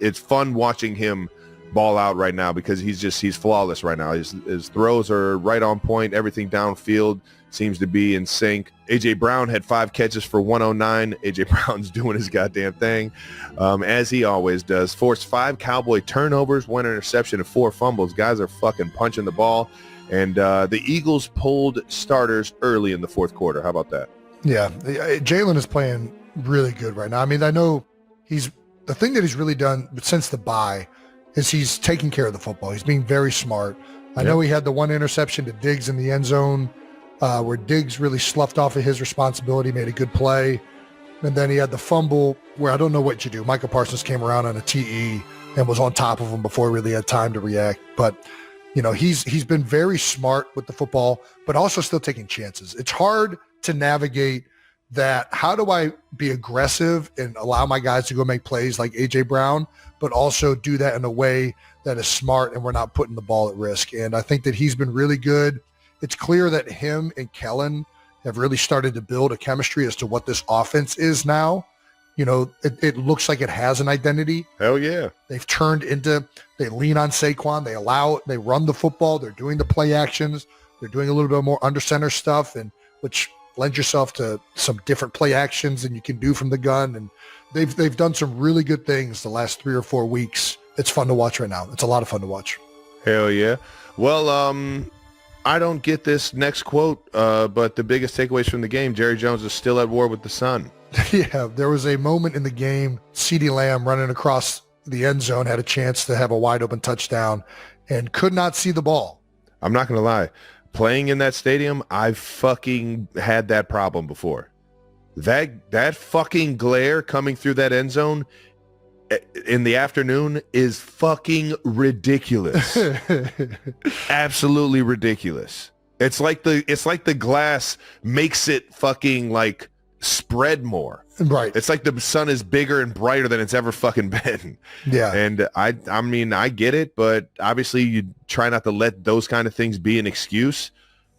it's fun watching him ball out right now because he's flawless right now. His throws are right on point. Everything downfield seems to be in sync. A.J. Brown had 5 catches for 109. A.J. Brown's doing his goddamn thing, as he always does. Forced 5 Cowboy turnovers, 1 interception, and 4 fumbles. Guys are fucking punching the ball. And the Eagles pulled starters early in the 4th quarter. How about that? Yeah, Jalen is playing really good right now. I mean, I know the thing that he's really done since the bye is he's taking care of the football. He's being very smart. I know he had the 1 interception to Diggs in the end zone, where Diggs really sloughed off of his responsibility, made a good play. And then he had the fumble where I don't know what you do. Michael Parsons came around on a TE and was on top of him before he really had time to react. But You know, he's been very smart with the football, but also still taking chances. It's hard to navigate that. How do I be aggressive and allow my guys to go make plays like A.J. Brown, but also do that in a way that is smart and we're not putting the ball at risk? And I think that he's been really good. It's clear that him and Kellen have really started to build a chemistry as to what this offense is now. You know, it looks like it has an identity. Hell yeah. They've turned into, they lean on Saquon. They run the football. They're doing the play actions. They're doing a little bit more under center stuff, and which lends yourself to some different play actions than you can do from the gun. And they've done some really good things the last 3 or 4 weeks. It's fun to watch right now. It's a lot of fun to watch. Hell yeah. Well, I don't get this next quote, but the biggest takeaways from the game, Jerry Jones is still at war with the sun. Yeah, there was a moment in the game, CeeDee Lamb running across the end zone had a chance to have a wide open touchdown and could not see the ball. I'm not going to lie. Playing in that stadium, I've fucking had that problem before. That fucking glare coming through that end zone in the afternoon is fucking ridiculous. Absolutely ridiculous. It's like the glass makes it fucking like spread more. Right. It's like the sun is bigger and brighter than it's ever fucking been. Yeah. And I mean, I get it, but obviously you try not to let those kind of things be an excuse.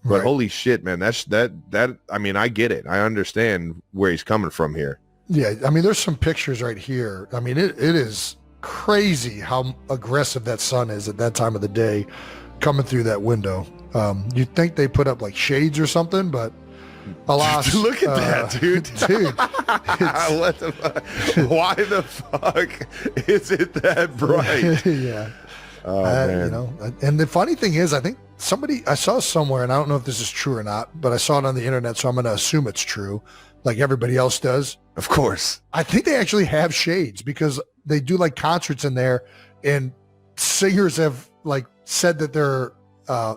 But Right. holy shit, man, that I mean, I get it. I understand where he's coming from here. Yeah. I mean, there's some pictures right here. I mean, it is crazy how aggressive that sun is at that time of the day coming through that window. You'd think they put up like shades or something, but alas. Look at that, dude. Dude. What the fuck? Why the fuck is it that bright? Yeah. Oh, man. You know, and the funny thing is, I think I saw somewhere, and I don't know if this is true or not, but I saw it on the internet, so I'm going to assume it's true, like everybody else does. Of course. I think they actually have shades because they do like concerts in there, and singers have like said that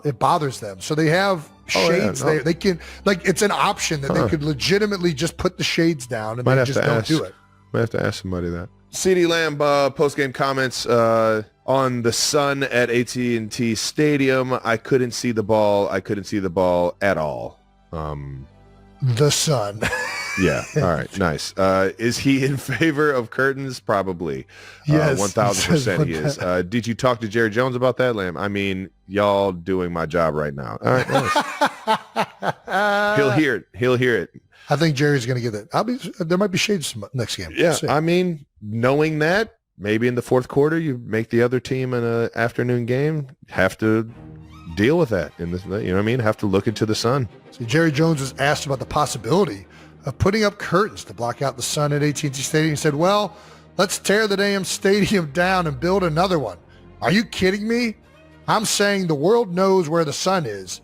it bothers them. So they have shades. Yeah, no. They can, like, it's an option that they could legitimately just put the shades down and Might they have just to don't ask. do it. Might have to ask somebody that. CeeDee Lamb post-game comments on the sun at AT&T Stadium. I couldn't see the ball. I couldn't see the ball at all. The sun. Yeah. All right. Nice. Is he in favor of curtains? Probably. Yes. 1,000% he is. Did you talk to Jerry Jones about that, Lamb? I mean, y'all doing my job right now. All right. Nice. He'll hear it. He'll hear it. I think Jerry's going to get it. There might be shades next game. Yeah. See. I mean, knowing that, maybe in the fourth quarter, you make the other team in an afternoon game have to deal with that. You know what I mean? Have to look into the sun. So Jerry Jones was asked about the possibility of putting up curtains to block out the sun at AT&T Stadium. He said, well, let's tear the damn stadium down and build another one. Are you kidding me? I'm saying the world knows where the sun is.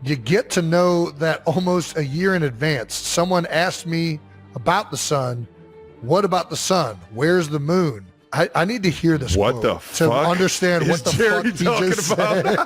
You get to know that almost a year in advance. Someone asked me about the sun. What about the sun? Where's the moon? I need to hear this What quote the to fuck understand is what the Jerry fuck he talking just about? said.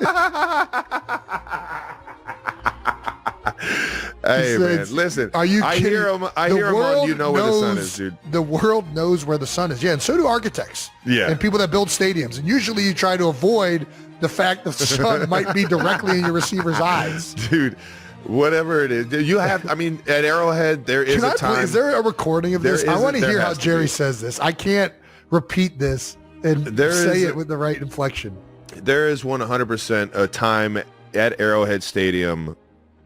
Hey, He man, says, listen. Are you I kidding? hear him. I The hear him on world You Know Where the Sun knows- Is, dude. The world knows where the sun is. Yeah, and so do architects. Yeah. And people that build stadiums. And usually you try to avoid the fact that the sun might be directly in your receiver's eyes. Dude, whatever it is. You have, I mean, at Arrowhead, there is a time. Is there a recording of this? There I want to there hear how has to Jerry be. says this. I can't repeat this and There say is it with the right inflection. There is 100% a time at Arrowhead Stadium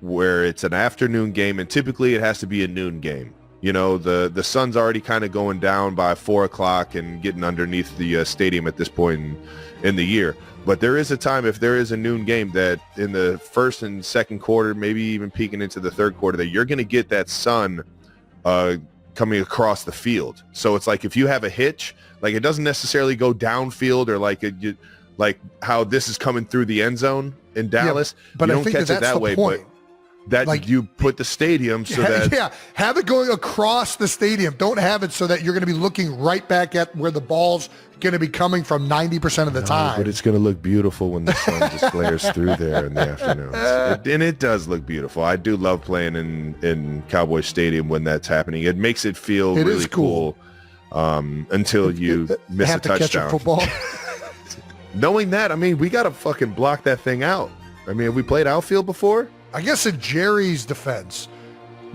where it's an afternoon game, and typically it has to be a noon game. You know, the sun's already kind of going down by 4 o'clock and getting underneath the stadium at this point in the year. But there is a time, if there is a noon game, that in the first and second quarter, maybe even peeking into the third quarter, that you're going to get that sun coming across the field. So it's like if you have a hitch, like it doesn't necessarily go downfield or like how this is coming through the end zone in Dallas. But you I don't think catch that's it that the way, point. but that Like, you put the stadium so that Yeah, have it going across the stadium. Don't have it so that you're going to be looking right back at where the ball's going to be coming from 90% of the time. But it's going to look beautiful when the sun just glares through there in the afternoons. And it does look beautiful. I do love playing in Cowboy Stadium when that's happening. It makes it feel It really is cool. until you miss a have to catch a touchdown. football. Knowing that, I mean, we got to fucking block that thing out. I mean, have we played outfield before? I guess in Jerry's defense,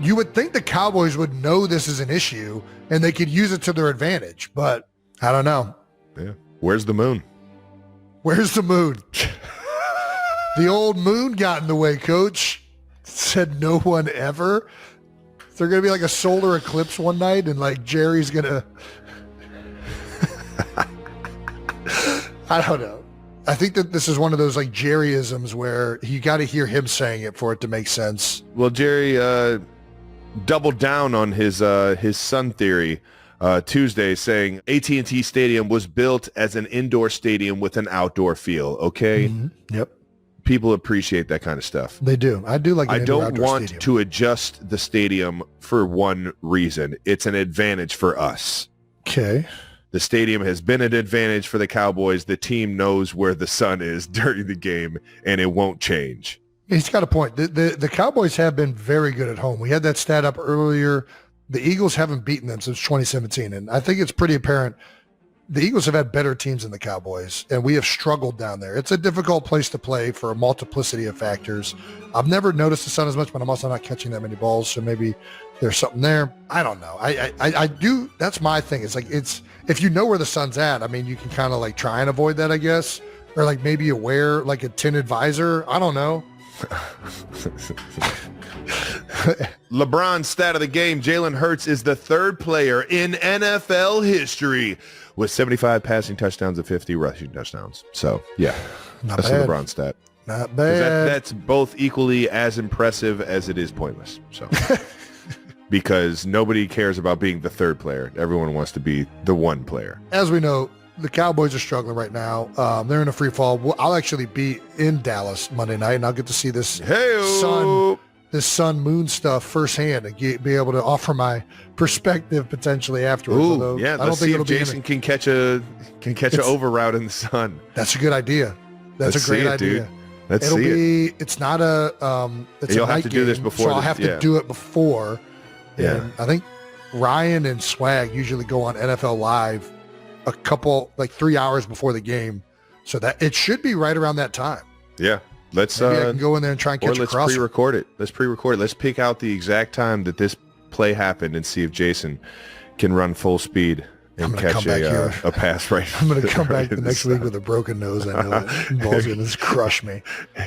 you would think the Cowboys would know this is an issue and they could use it to their advantage, but I don't know. Yeah. Where's the moon? Where's the moon? The old moon got in the way, Coach. Said no one ever. Is there going to be like a solar eclipse one night and like Jerry's going to... I don't know. I think that this is one of those like Jerryisms where you got to hear him saying it for it to make sense. Well, Jerry doubled down on his son theory Tuesday, saying AT&T Stadium was built as an indoor stadium with an outdoor feel. Okay. Mm-hmm. Yep. People appreciate that kind of stuff. They do. I do like an I don't indoor-outdoor want stadium. to adjust the stadium for one reason. It's an advantage for us. Okay. The stadium has been an advantage for the Cowboys. The team knows where the sun is during the game, and it won't change. He's got a point. The Cowboys have been very good at home. We had that stat up earlier. The Eagles haven't beaten them since 2017, and I think it's pretty apparent the Eagles have had better teams than the Cowboys, and we have struggled down there. It's a difficult place to play for a multiplicity of factors. I've never noticed the sun as much, but I'm also not catching that many balls, so maybe there's something there. I don't know. I do. That's my thing. It's like if you know where the sun's at, I mean, you can kind of like try and avoid that, I guess, or like maybe you wear like a tinted visor. I don't know. LeBron's stat of the game, Jalen Hurts is the third player in NFL history with 75 passing touchdowns and 50 rushing touchdowns. So, yeah, that's bad. the LeBron stat. Not bad. That's both equally as impressive as it is pointless. So, because nobody cares about being the third player. Everyone wants to be the one player. As we know, the Cowboys are struggling right now. They're in a free fall. I'll actually be in Dallas Monday night, and I'll get to see this sun moon stuff firsthand and be able to offer my perspective potentially afterwards. Ooh, yeah, let's see if Jason can catch an over route in the sun. That's a good idea. That's a great idea. Dude. Let's see it. It's not a it's You'll a night have to do this game, before so I'll have to do it before. Yeah. And I think Ryan and Swag usually go on NFL Live a couple, like 3 hours before the game, so that it should be right around that time. Yeah. Let's Maybe I can go in there and try and catch a crosser. pre-record it. Let's pre-record it. Let's pick out the exact time that this play happened and see if Jason can run full speed and catch a pass right. I'm going to come back the in next week with a broken nose. I know it. Ball's going to crush me.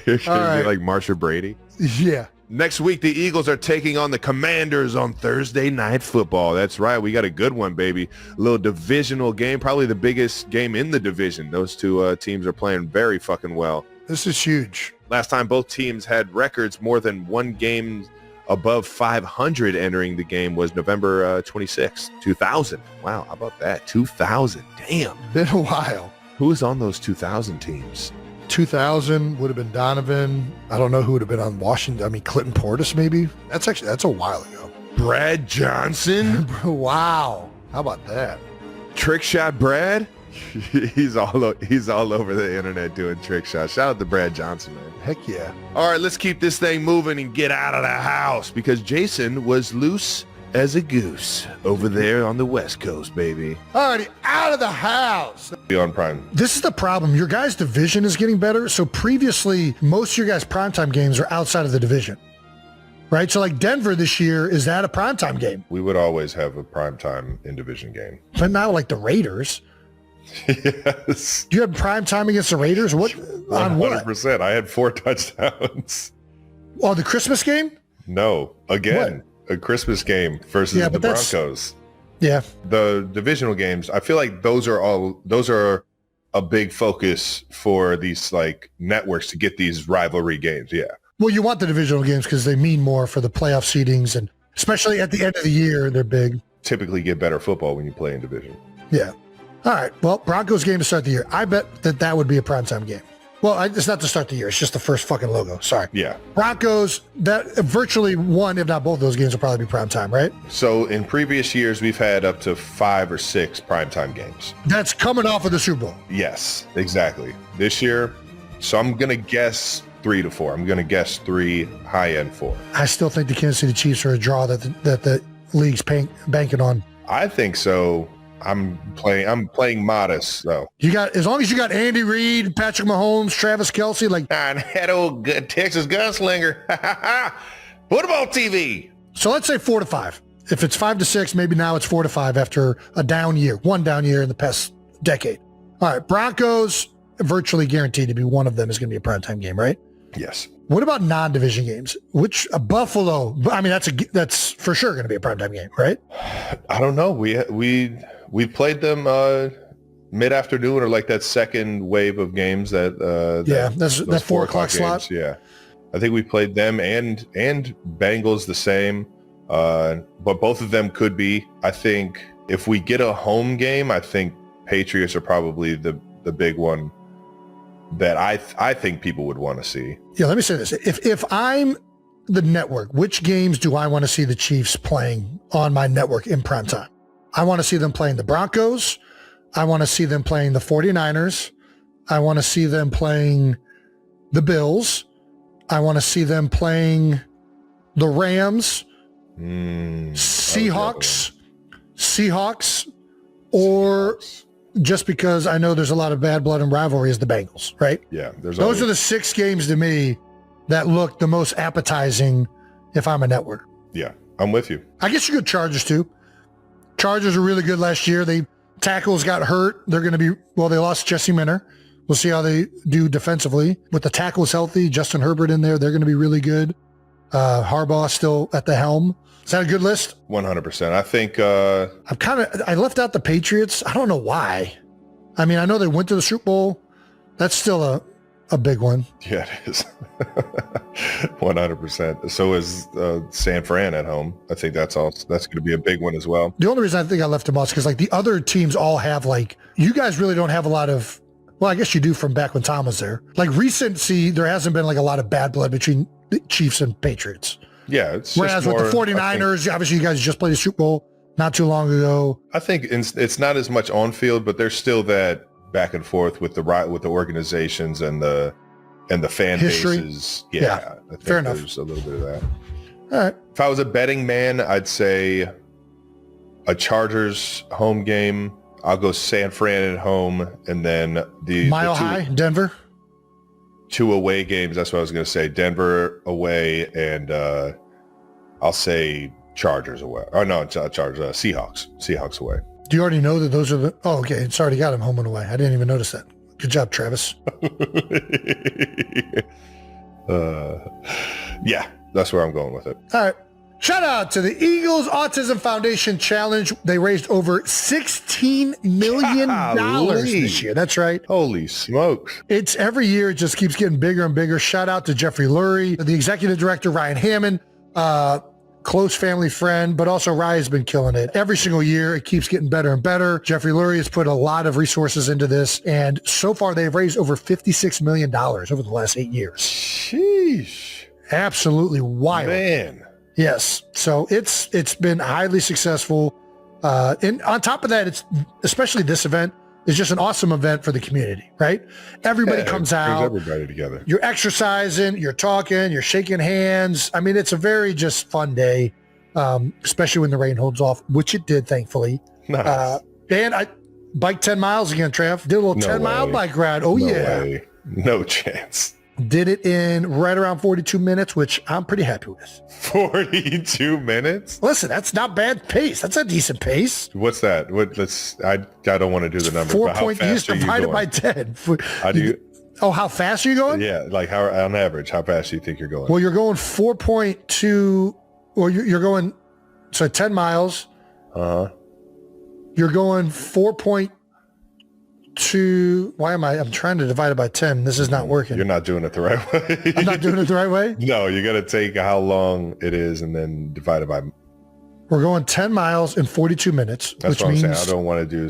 You're going to right. be like Marsha Brady. Yeah. Next week, the Eagles are taking on the Commanders on Thursday Night Football. That's right. We got a good one, baby. A little divisional game, probably the biggest game in the division. Those two teams are playing very fucking well. This is huge. Last time both teams had records more than one game above 500 entering the game was November 26, 2000. Wow, how about that? 2000. Damn. Been a while. Who was on those 2000 teams? 2000 would have been Donovan. I don't know who would have been on Washington. I mean, Clinton Portis, maybe. That's a while ago. Brad Johnson? Wow. How about that? Trick shot Brad? He's all over the internet doing trick shots. Shout out to Brad Johnson, man. Heck yeah. All right, let's keep this thing moving and get out of the house because Jason was loose as a goose over there on the West Coast, baby. Alrighty, out of the house. Be on Prime. This is the problem. Your guys' division is getting better. So previously, most of your guys' primetime games are outside of the division. Right? So like Denver this year, is that a primetime game? We would always have a primetime in division game. But not like the Raiders. Yes. Do you have primetime against the Raiders? What? On what? 100%. I had 4 touchdowns. Oh, the Christmas game? No. Again, a Christmas game versus the Broncos. Yeah. The divisional games, I feel like those are a big focus for these like networks to get these rivalry games. Yeah. Well, you want the divisional games because they mean more for the playoff seedings, and especially at the end of the year, they're big. Typically get better football when you play in division. Yeah. All right. Well, Broncos game to start the year. I bet that would be a primetime game. Well, it's not to start the year. It's just the first fucking logo. Sorry. Yeah. Broncos, that virtually one, if not both of those games will probably be primetime, right? So in previous years, we've had up to 5 or 6 primetime games. That's coming off of the Super Bowl. Yes, exactly. This year, so I'm going to guess 3 to 4. I'm going to guess 3, high end 4. I still think the Kansas City Chiefs are a draw that the league's banking on. I think so I'm playing modest though. You got, as long as you got Andy Reid, Patrick Mahomes, Travis Kelce, like That old good Texas gunslinger. Football TV. so. Let's say 4-5. If it's 5-6, maybe now it's 4-5 after a down year, one down year in the past decade. All right, Broncos virtually guaranteed to be one of them is going to be a primetime game, right? Yes. What about non-division games? Which Buffalo? I mean, that's for sure going to be a primetime game, right? I don't know. We played them mid-afternoon or like that second wave of games that that's that 4 o'clock slot. Yeah, I think we played them and Bengals the same, but both of them could be. I think if we get a home game, I think Patriots are probably the big one that I think people would want to see. Yeah, let me say this: if I'm the network, which games do I want to see the Chiefs playing on my network in prime time? I want to see them playing the Broncos. I want to see them playing the 49ers. I want to see them playing the Bills. I want to see them playing the Rams, Seahawks, or just because I know there's a lot of bad blood and rivalry is the Bengals, right? Yeah. Those are the 6 games to me that look the most appetizing if I'm a network. Yeah, I'm with you. I guess you could Chargers too. Chargers were really good last year. Tackles got hurt. They're going to be, they lost Jesse Minter. We'll see how they do defensively. With the tackles healthy, Justin Herbert in there, they're going to be really good. Harbaugh still at the helm. Is that a good list? 100%. I think I left out the Patriots. I don't know why. I mean, I know they went to the Super Bowl. That's still a big one. Yeah, it is. 100%. So is San Fran at home. I think that's going to be a big one as well. The only reason I think I left them off is because like the other teams all have you guys really don't have a lot of, well, I guess you do from back when Tom was there. Like recency, there hasn't been like a lot of bad blood between the Chiefs and Patriots. Yeah. It's whereas just with the 49ers, obviously you guys just played the Super Bowl not too long ago. I think it's not as much on field, but there's still that back and forth with the organizations and the fan history. Bases. Yeah, I think fair enough. There's a little bit of that. All right. If I was a betting man, I'd say a Chargers home game. I'll go San Fran at home, and then Mile High, Denver. 2 away games. That's what I was going to say. Denver away, and I'll say Chargers away. Oh no, Chargers. Seahawks away. Do you already know that those are the? Oh, okay. It's already got him home and away. I didn't even notice that. Good job, Travis. Yeah, that's where I'm going with it. All right. Shout out to the Eagles Autism Foundation Challenge. They raised over $16 million this year. That's right. Holy smokes. It's every year. It just keeps getting bigger and bigger. Shout out to Jeffrey Lurie, the executive director, Ryan Hammond, close family friend, but also Ryan's been killing it. Every single year, it keeps getting better and better. Jeffrey Lurie has put a lot of resources into this, and so far they've raised over $56 million over the last 8 years. Sheesh. Absolutely wild. Man. Yes. So it's been highly successful. And on top of that, it's especially this event is just an awesome event for the community, right? Everybody comes out. Everybody together. You're exercising, you're talking, you're shaking hands. I mean, it's a very just fun day, especially when the rain holds off, which it did, thankfully. Nice. And I biked 10 miles again, Trav. Did a little 10-mile bike ride. Oh, no yeah. Way. No chance. Did it in right around 42 minutes, which I'm pretty happy with. 42 minutes? Listen, that's not bad pace. That's a decent pace. What's that? I don't want to do the numbers. 4 but point, how fast you divided by 10. How do you? Oh, how fast are you going? Yeah, like how on average, how fast do you think you're going? Well, you're going 4.2, or you're going, so 10 miles. Uh-huh. You're going 4.2. I'm trying to divide it by 10. This is not working. You're not doing it the right way. I'm not doing it the right way? No, you got to take how long it is and then divide it by. We're going 10 miles in 42 minutes. That's which what I'm means, saying. I don't want to do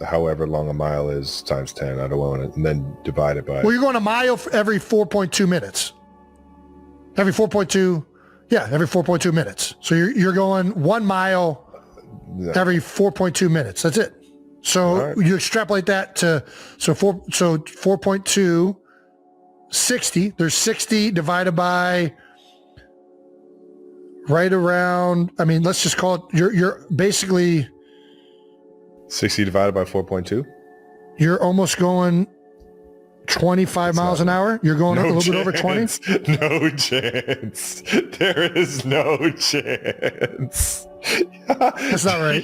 however long a mile is times 10. I don't want to, and then divide it by. Well, you're going a mile for every 4.2 minutes. Every 4.2. Yeah, every 4.2 minutes. So you're going 1 mile every 4.2 minutes. That's it. So you extrapolate that to 4.2, 60. There's 60 divided by right around. I mean, let's just call it. You're basically 60 divided by 4.2. You're almost going 25 miles an hour. You're going a little bit over 20. No chance. There is no chance. That's not right.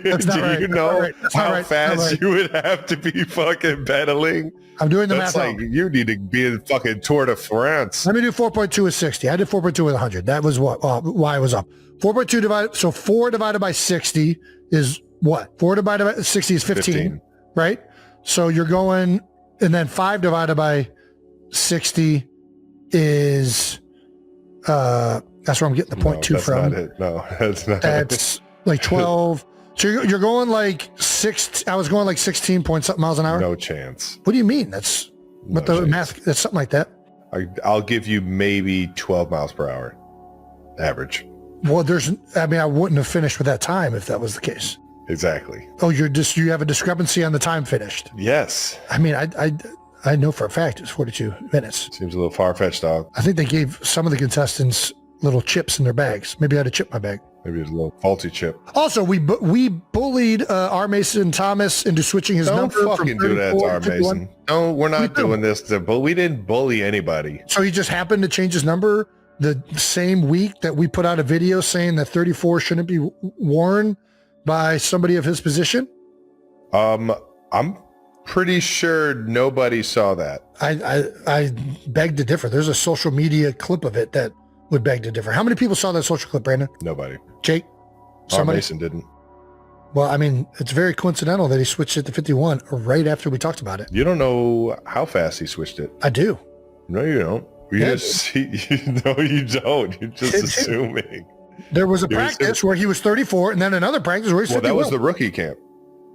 That's not right. You know how right. fast you would have to be fucking pedaling? I'm doing the That's math. like you need to be in fucking Tour de France. Let me do 4.2 with 60. I did 4.2 with 100. That was why I was up. 4.2 divided. So 4 divided by 60 is what? 4 divided by 60 is 15. Right? So you're going, and then 5 divided by 60 is, that's where I'm getting the 0.2 from. No, that's not That's it. like 12. So you're going like 6. I was going like 16 point something miles an hour. No chance. What do you mean? That's what the math, that's something like that. I'll give you maybe 12 miles per hour average. Well, I wouldn't have finished with that time if that was the case. Exactly. Oh, you have a discrepancy on the time finished. Yes. I mean, I know for a fact it's 42 minutes. Seems a little far-fetched, dog. I think they gave some of the contestants little chips in their bags. Maybe I had a chip in my bag. Maybe it's a little faulty chip. Also, we bullied R. Mason Thomas into switching his number. Don't fucking do that to R. Mason. No, we're not doing this. But we didn't bully anybody. So he just happened to change his number the same week that we put out a video saying that 34 shouldn't be worn by somebody of his position. I'm pretty sure nobody saw that. I beg to differ. There's a social media clip of it that would beg to differ. How many people saw that social clip, Brandon? Nobody. Jake? Somebody? R. Mason didn't. Well, I mean, it's very coincidental that he switched it to 51 right after we talked about it. You don't know how fast he switched it. I do. No, you don't. No, you don't. You're just assuming. There was a practice where he was 34 and then another practice where he was 51. Well, that was the rookie camp.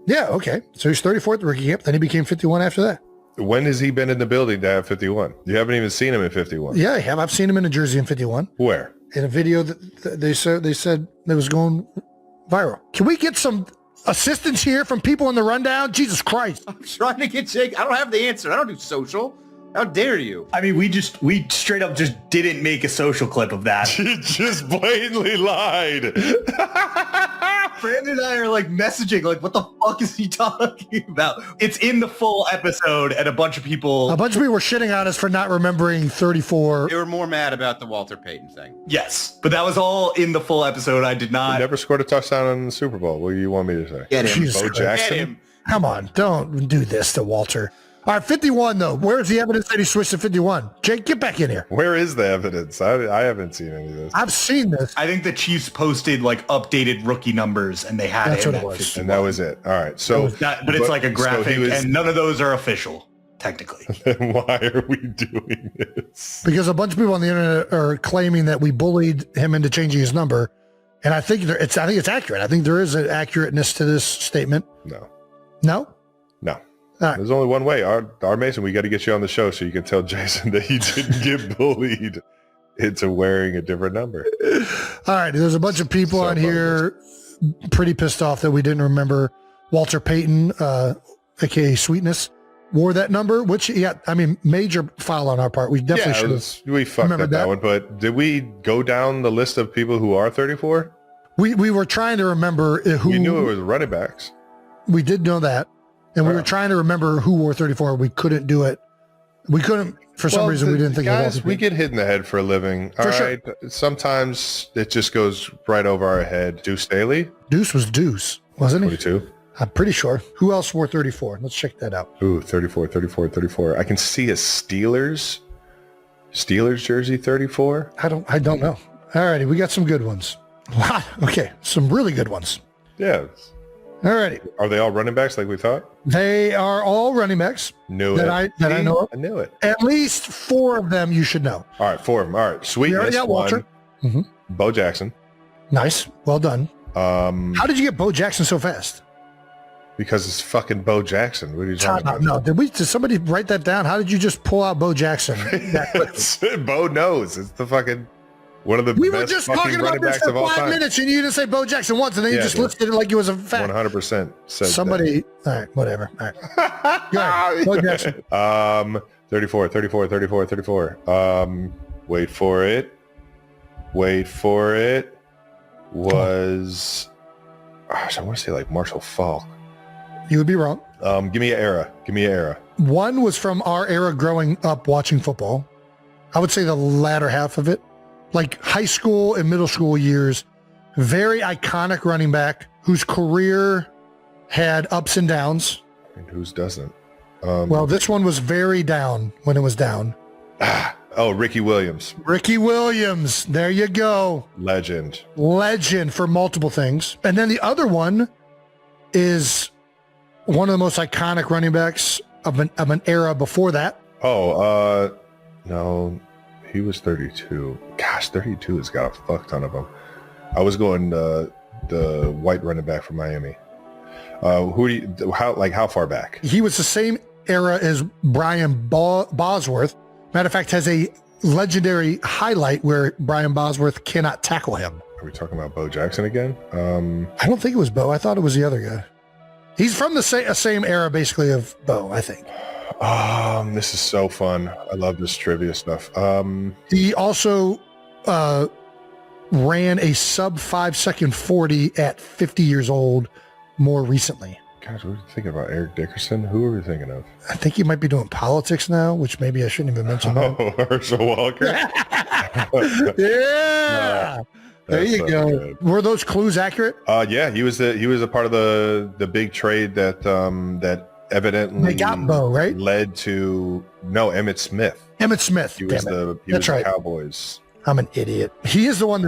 Yeah, okay. So he's 34 at the rookie camp. Then he became 51 after that. When has he been in the building to have 51? You haven't even seen him in 51. Yeah, I have. I've seen him in a jersey in 51. Where? In a video that they said that was going viral. Can we get some assistance here from people in the rundown? Jesus Christ. I'm trying to get Jake. I don't have the answer. I don't do social. How dare you? I mean, we straight up just didn't make a social clip of that. He just blatantly lied. Brandon and I are like messaging, like, what the fuck is he talking about? It's in the full episode, and a bunch of people were shitting on us for not remembering 34. They were more mad about the Walter Payton thing. Yes, but that was all in the full episode. I did not. He never scored a touchdown in the Super Bowl. What do you want me to say? Get him. Jesus Bo Christ. Jackson? Get him. Come on, don't do this to Walter. All right, 51 though. Where's the evidence that he switched to 51? Jake, get back in here. Where is the evidence? I haven't seen any of this. I've seen this. I think the Chiefs posted like updated rookie numbers, and they had That's him what it at was. 51. And that was it. All right. So, But it's like a graphic, so and none of those are official, technically. then why are we doing this? Because a bunch of people on the internet are claiming that we bullied him into changing his number. And I think it's accurate. I think there is an accurateness to this statement. No. No? No. Right. There's only one way. Our Mason, we got to get you on the show so you can tell Jason that he didn't get bullied into wearing a different number. All right. There's a bunch of people on here pretty pissed off that we didn't remember Walter Payton, aka Sweetness, wore that number, which, major foul on our part. We definitely should have. We fucked up that one, but did we go down the list of people who are 34? We were trying to remember who. You knew it was running backs. We did know that. And we were trying to remember who wore 34. We couldn't do it. We couldn't, for some reason, we didn't think of guys, we get hit in the head for a living. All right. Sometimes it just goes right over our head. Deuce Staley? Deuce was Deuce, wasn't he? 42. I'm pretty sure. Who else wore 34? Let's check that out. Ooh, 34. I can see a Steelers jersey 34. I don't know. All righty. We got some good ones. Wow. Okay. Some really good ones. Yeah. All righty. Are they all running backs like we thought? They are all running backs. I know of. I knew it. At least 4 of them you should know. All right, 4 of them. All right, Sweetness got Walter. one. Bo Jackson. Nice. Well done. How did you get Bo Jackson so fast? Because it's fucking Bo Jackson. What are you talking about? No, did somebody write that down? How did you just pull out Bo Jackson? Bo knows. It's the fucking one of the we best were just fucking talking about running this backs for of all 5 time. minutes and you didn't say Bo Jackson once and then you just listed it like it was a fact. 100% said somebody. All right, whatever. All right. Go ahead. Bo Jackson. 34. Wait for it. Was, gosh, I want to say like Marshall Falk. You would be wrong. Give me an era. Give me an era. One was from our era growing up watching football. I would say the latter half of it. Like high school and middle school years. Very iconic running back whose career had ups and downs. And whose doesn't? Well, this one was very down when it was down. Ricky Williams. Ricky Williams. There you go. Legend. Legend for multiple things. And then the other one is one of the most iconic running backs of an era before that. No, he was 32. Gosh, 32 has got a fuck ton of them. I was going the white running back from Miami. How far back? He was the same era as Brian Bosworth. Matter of fact, has a legendary highlight where Brian Bosworth cannot tackle him. Are we talking about Bo Jackson again? I don't think it was Bo. I thought it was the other guy. He's from the same era, basically, of Bo, I think. This is so fun. I love this trivia stuff. He also ran a sub 5 second 40 at 50 years old more recently. Gosh, what are you thinking about? Eric Dickerson? Who are we thinking of? I think he might be doing politics now, which maybe I shouldn't even mention. Herschel Walker. Yeah. There you go. Good. Were those clues accurate? Yeah, he was a part of the big trade that evidently They got Bo, right? led to Emmitt Smith. Emmitt Smith. He was the Cowboys. I'm an idiot. He is the one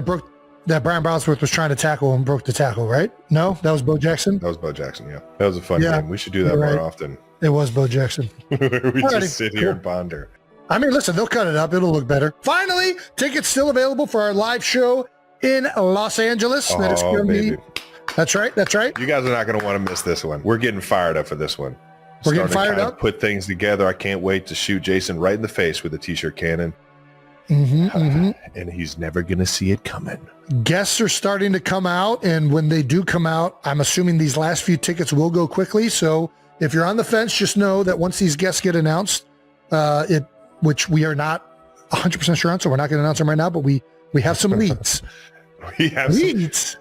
that Brian Bosworth was trying to tackle and broke the tackle, right? No, that was Bo Jackson. That was Bo Jackson. Yeah, that was a fun game. We should do that more often. It was Bo Jackson. We just sit here and ponder. I mean, listen, they'll cut it up. It'll look better. Finally, tickets still available for our live show in Los Angeles. That is going to be. That's right. That's right. You guys are not going to want to miss this one. We're getting fired up for this one. We're getting fired up. Put things together. I can't wait to shoot Jason right in the face with a t-shirt cannon. And he's never going to see it coming. Guests are starting to come out, and when they do come out, I'm assuming these last few tickets will go quickly. So if you're on the fence, just know that once these guests get announced, which we are not 100% sure on, so we're not going to announce them right now, but we have some leads. We have leads.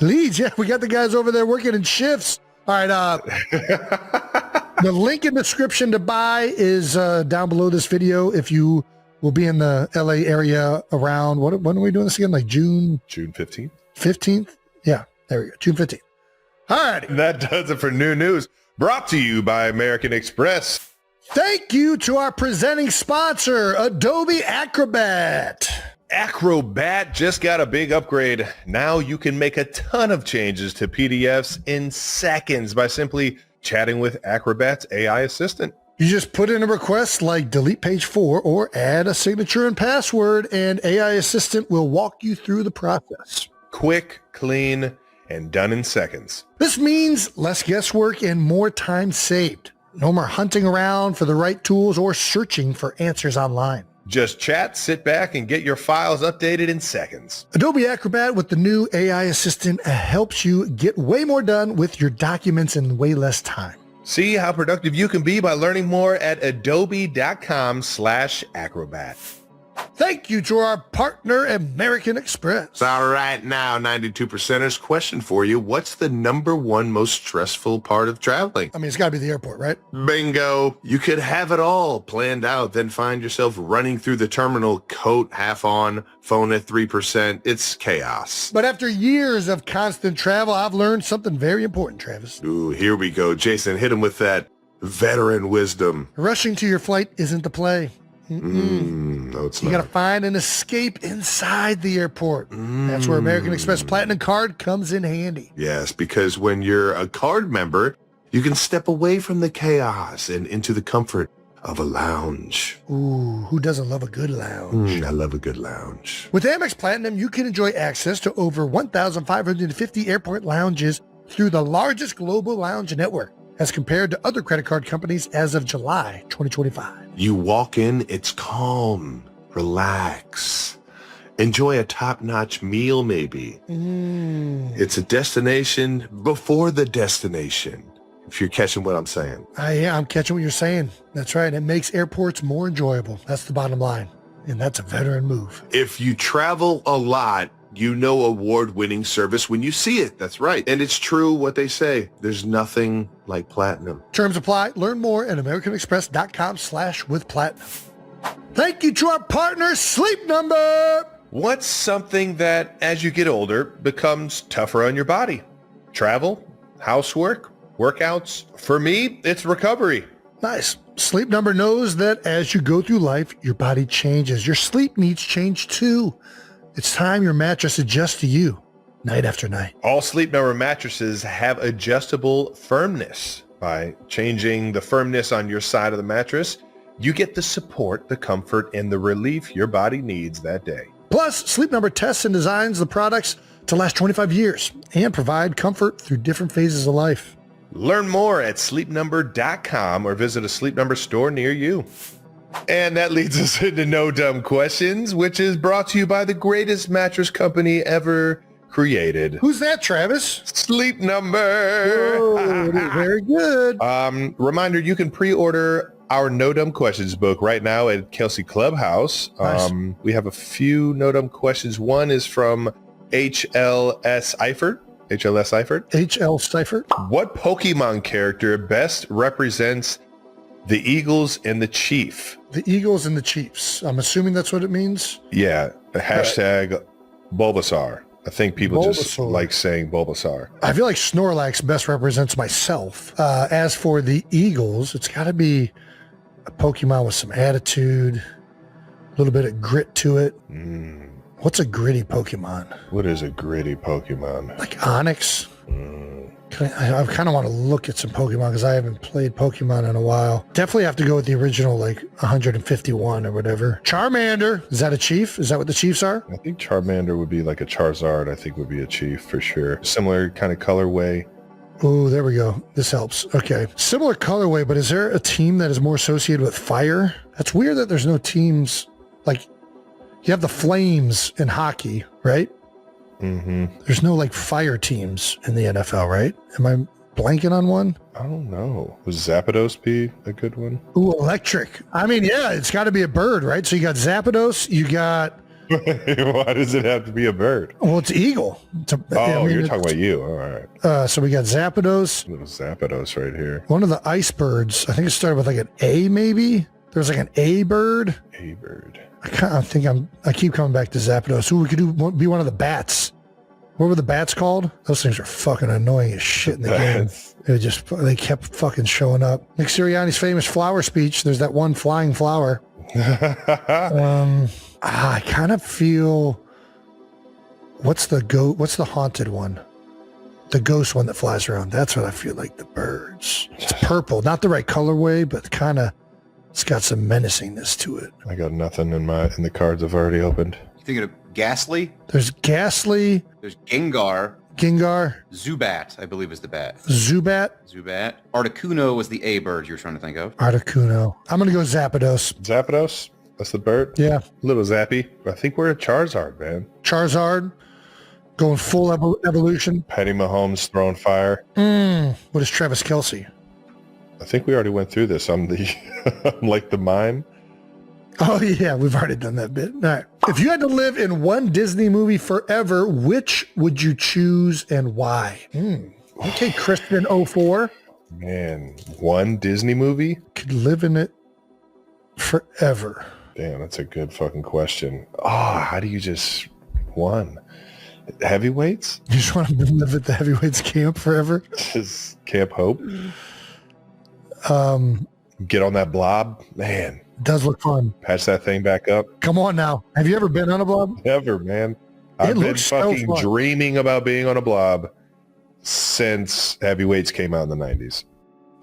Leads, yeah. We got the guys over there working in shifts. All right. The link in the description to buy is down below this video. If you will be in the LA area around, when are we doing this again? Like June 15th? 15th? Yeah, there we go. June 15th. All right. That does it for new news. Brought to you by American Express. Thank you to our presenting sponsor, Adobe Acrobat. Acrobat just got a big upgrade. Now you can make a ton of changes to PDFs in seconds by simply chatting with Acrobat's AI assistant. You just put in a request like delete page 4 or add a signature and password, and AI assistant will walk you through the process. Quick, clean, and done in seconds. This means less guesswork and more time saved. No more hunting around for the right tools or searching for answers online. Just chat, sit back, and get your files updated in seconds. Adobe Acrobat with the new AI assistant helps you get way more done with your documents in way less time. See how productive you can be by learning more at adobe.com/acrobat. Thank you to our partner, American Express. All right, now, 92%ers, question for you. What's the #1 most stressful part of traveling? I mean, it's got to be the airport, right? Bingo. You could have it all planned out, then find yourself running through the terminal, coat half on, phone at 3%. It's chaos. But after years of constant travel, I've learned something very important, Travis. Ooh, here we go. Jason, hit him with that veteran wisdom. Rushing to your flight isn't the play. No, it's not. You got to find an escape inside the airport. That's where American Express Platinum Card comes in handy. Yes, because when you're a card member, you can step away from the chaos and into the comfort of a lounge. Ooh, who doesn't love a good lounge? I love a good lounge. With Amex Platinum, you can enjoy access to over 1,550 airport lounges through the largest global lounge network, as compared to other credit card companies as of July 2025. You walk in, it's calm, relax. Enjoy a top-notch meal, maybe. It's a destination before the destination, if you're catching what I'm saying. I'm catching what you're saying. That's right. It makes airports more enjoyable. That's the bottom line. And that's a veteran move. If you travel a lot, You know award-winning service when you see it. That's right. And it's true what they say. There's nothing like platinum. Terms apply. Learn more at americanexpress.com/withplatinum. Thank you to our partner, Sleep Number. What's something that, as you get older, becomes tougher on your body? Travel, housework, workouts? For me, it's recovery. Nice. Sleep Number knows that as you go through life, your body changes. Your sleep needs change too. It's time your mattress adjusts to you night after night. All Sleep Number mattresses have adjustable firmness. By changing the firmness on your side of the mattress, you get the support, the comfort, and the relief your body needs that day. Plus, Sleep Number tests and designs the products to last 25 years and provide comfort through different phases of life. Learn more at sleepnumber.com or visit a Sleep Number store near you. And that leads us into No Dumb Questions, which is brought to you by the greatest mattress company ever created. Who's that, Travis? Sleep Number. Oh, very good. Reminder, you can pre-order our No Dumb Questions book right now at Kelce Clubhouse. Nice. We have a few No Dumb Questions. One is from HLS Eifert. H.L. Seifert. What Pokemon character best represents the Eagles and the Chief? The Eagles and the Chiefs. I'm assuming that's what it means. Yeah, hashtag Bulbasaur. I think people just Bulbasaur. like saying Bulbasaur. I feel like Snorlax best represents myself. As for the Eagles, it's got to be a Pokemon with some attitude, a little bit of grit to it. What's a gritty Pokemon? What is a gritty Pokemon? Like Onix? I kind of want to look at some Pokemon because I haven't played Pokemon in a while. Definitely have to go with the original, like 151 or whatever. Charmander. Is that a chief? Is that what the chiefs are? I think Charmander would be like a Charizard. I think would be a chief for sure. Similar kind of colorway. Oh, there we go. This helps. Okay. Similar colorway, but is there a team that is more associated with fire? That's weird that there's no teams. Like, you have the Flames in hockey, right? Mm-hmm. There's no like fire teams in the NFL, right? Am I blanking on one? I don't know. Would Zapdos be a good one? Ooh, electric. I mean, yeah, it's got to be a bird, right? So you got Zapdos, you got... Why does it have to be a bird? Well, it's eagle. You're talking about you. All right. So we got Zapdos. Little Zapdos right here. One of the ice birds, I think it started with like an A maybe. There's like an A bird. A bird. I keep coming back to Zapdos. Ooh, we could be one of the bats. What were the bats called? Those things are fucking annoying as shit in the game. They kept fucking showing up. Nick Sirianni's famous flower speech. There's that one flying flower. I kind of feel. What's the haunted one? The ghost one that flies around. That's what I feel like. The birds. It's purple, not the right colorway, but kind of. It's got some menacingness to it. I got nothing in the cards I've already opened. You thinking of Ghastly? There's Ghastly. There's Gengar. Zubat, I believe, is the bat. Zubat. Articuno was the A bird you were trying to think of. Articuno. I'm going to go Zapdos. Zapdos? That's the bird? Yeah. Little Zappy. I think we're a Charizard, man. Charizard. Going full evolution. Patty Mahomes throwing fire. What is Travis Kelce? I think we already went through this. I'm like the mime. Oh, yeah. We've already done that bit. All right. If you had to live in one Disney movie forever, which would you choose and why? Okay, Kristen 04. Man, one Disney movie? Could live in it forever. Damn, that's a good fucking question. How do you just one? Heavyweights? You just want to live at the heavyweights camp forever? Just Camp Hope? Get on that blob? Man. Does look fun. Patch that thing back up. Come on now. Have you ever been on a blob? Never, man. I've been fucking dreaming about being on a blob since Heavyweights came out in the 90s.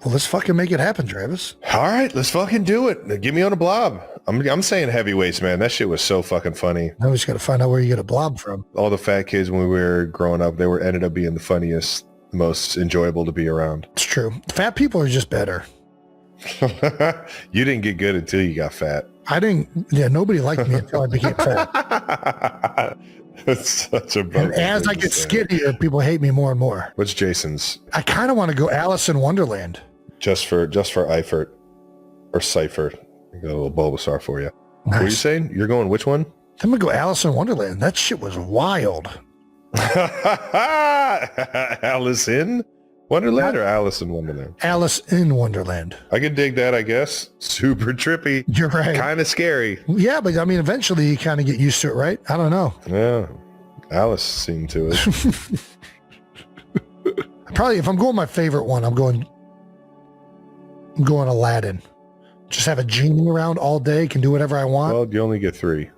Well, let's fucking make it happen, Travis. All right, let's fucking do it. Get me on a blob. I'm saying Heavyweights, man. That shit was so fucking funny. Now we just got to find out where you get a blob from. All the fat kids when we were growing up, they ended up being the funniest, most enjoyable to be around. It's true. Fat people are just better. You didn't get good until you got fat. I didn't. Yeah, nobody liked me until I became fat. That's such a bummer. And as I get skinnier, people hate me more and more. What's Jason's? I kind of want to go Alice in Wonderland. Just for Eifert or Seifert. I got a little Bulbasaur for you. Nice. What are you saying? You're going which one? I'm gonna go Alice in Wonderland. That shit was wild. Alice in Wonderland or Alice in Wonderland? Alice in Wonderland. I can dig that, I guess. Super trippy. You're right. Kind of scary. Yeah, but I mean, eventually you kind of get used to it, right? I don't know. Yeah. Alice seemed to it. Probably, if I'm going my favorite one, I'm going Aladdin. Just have a genie around all day, can do whatever I want. Well, you only get 3.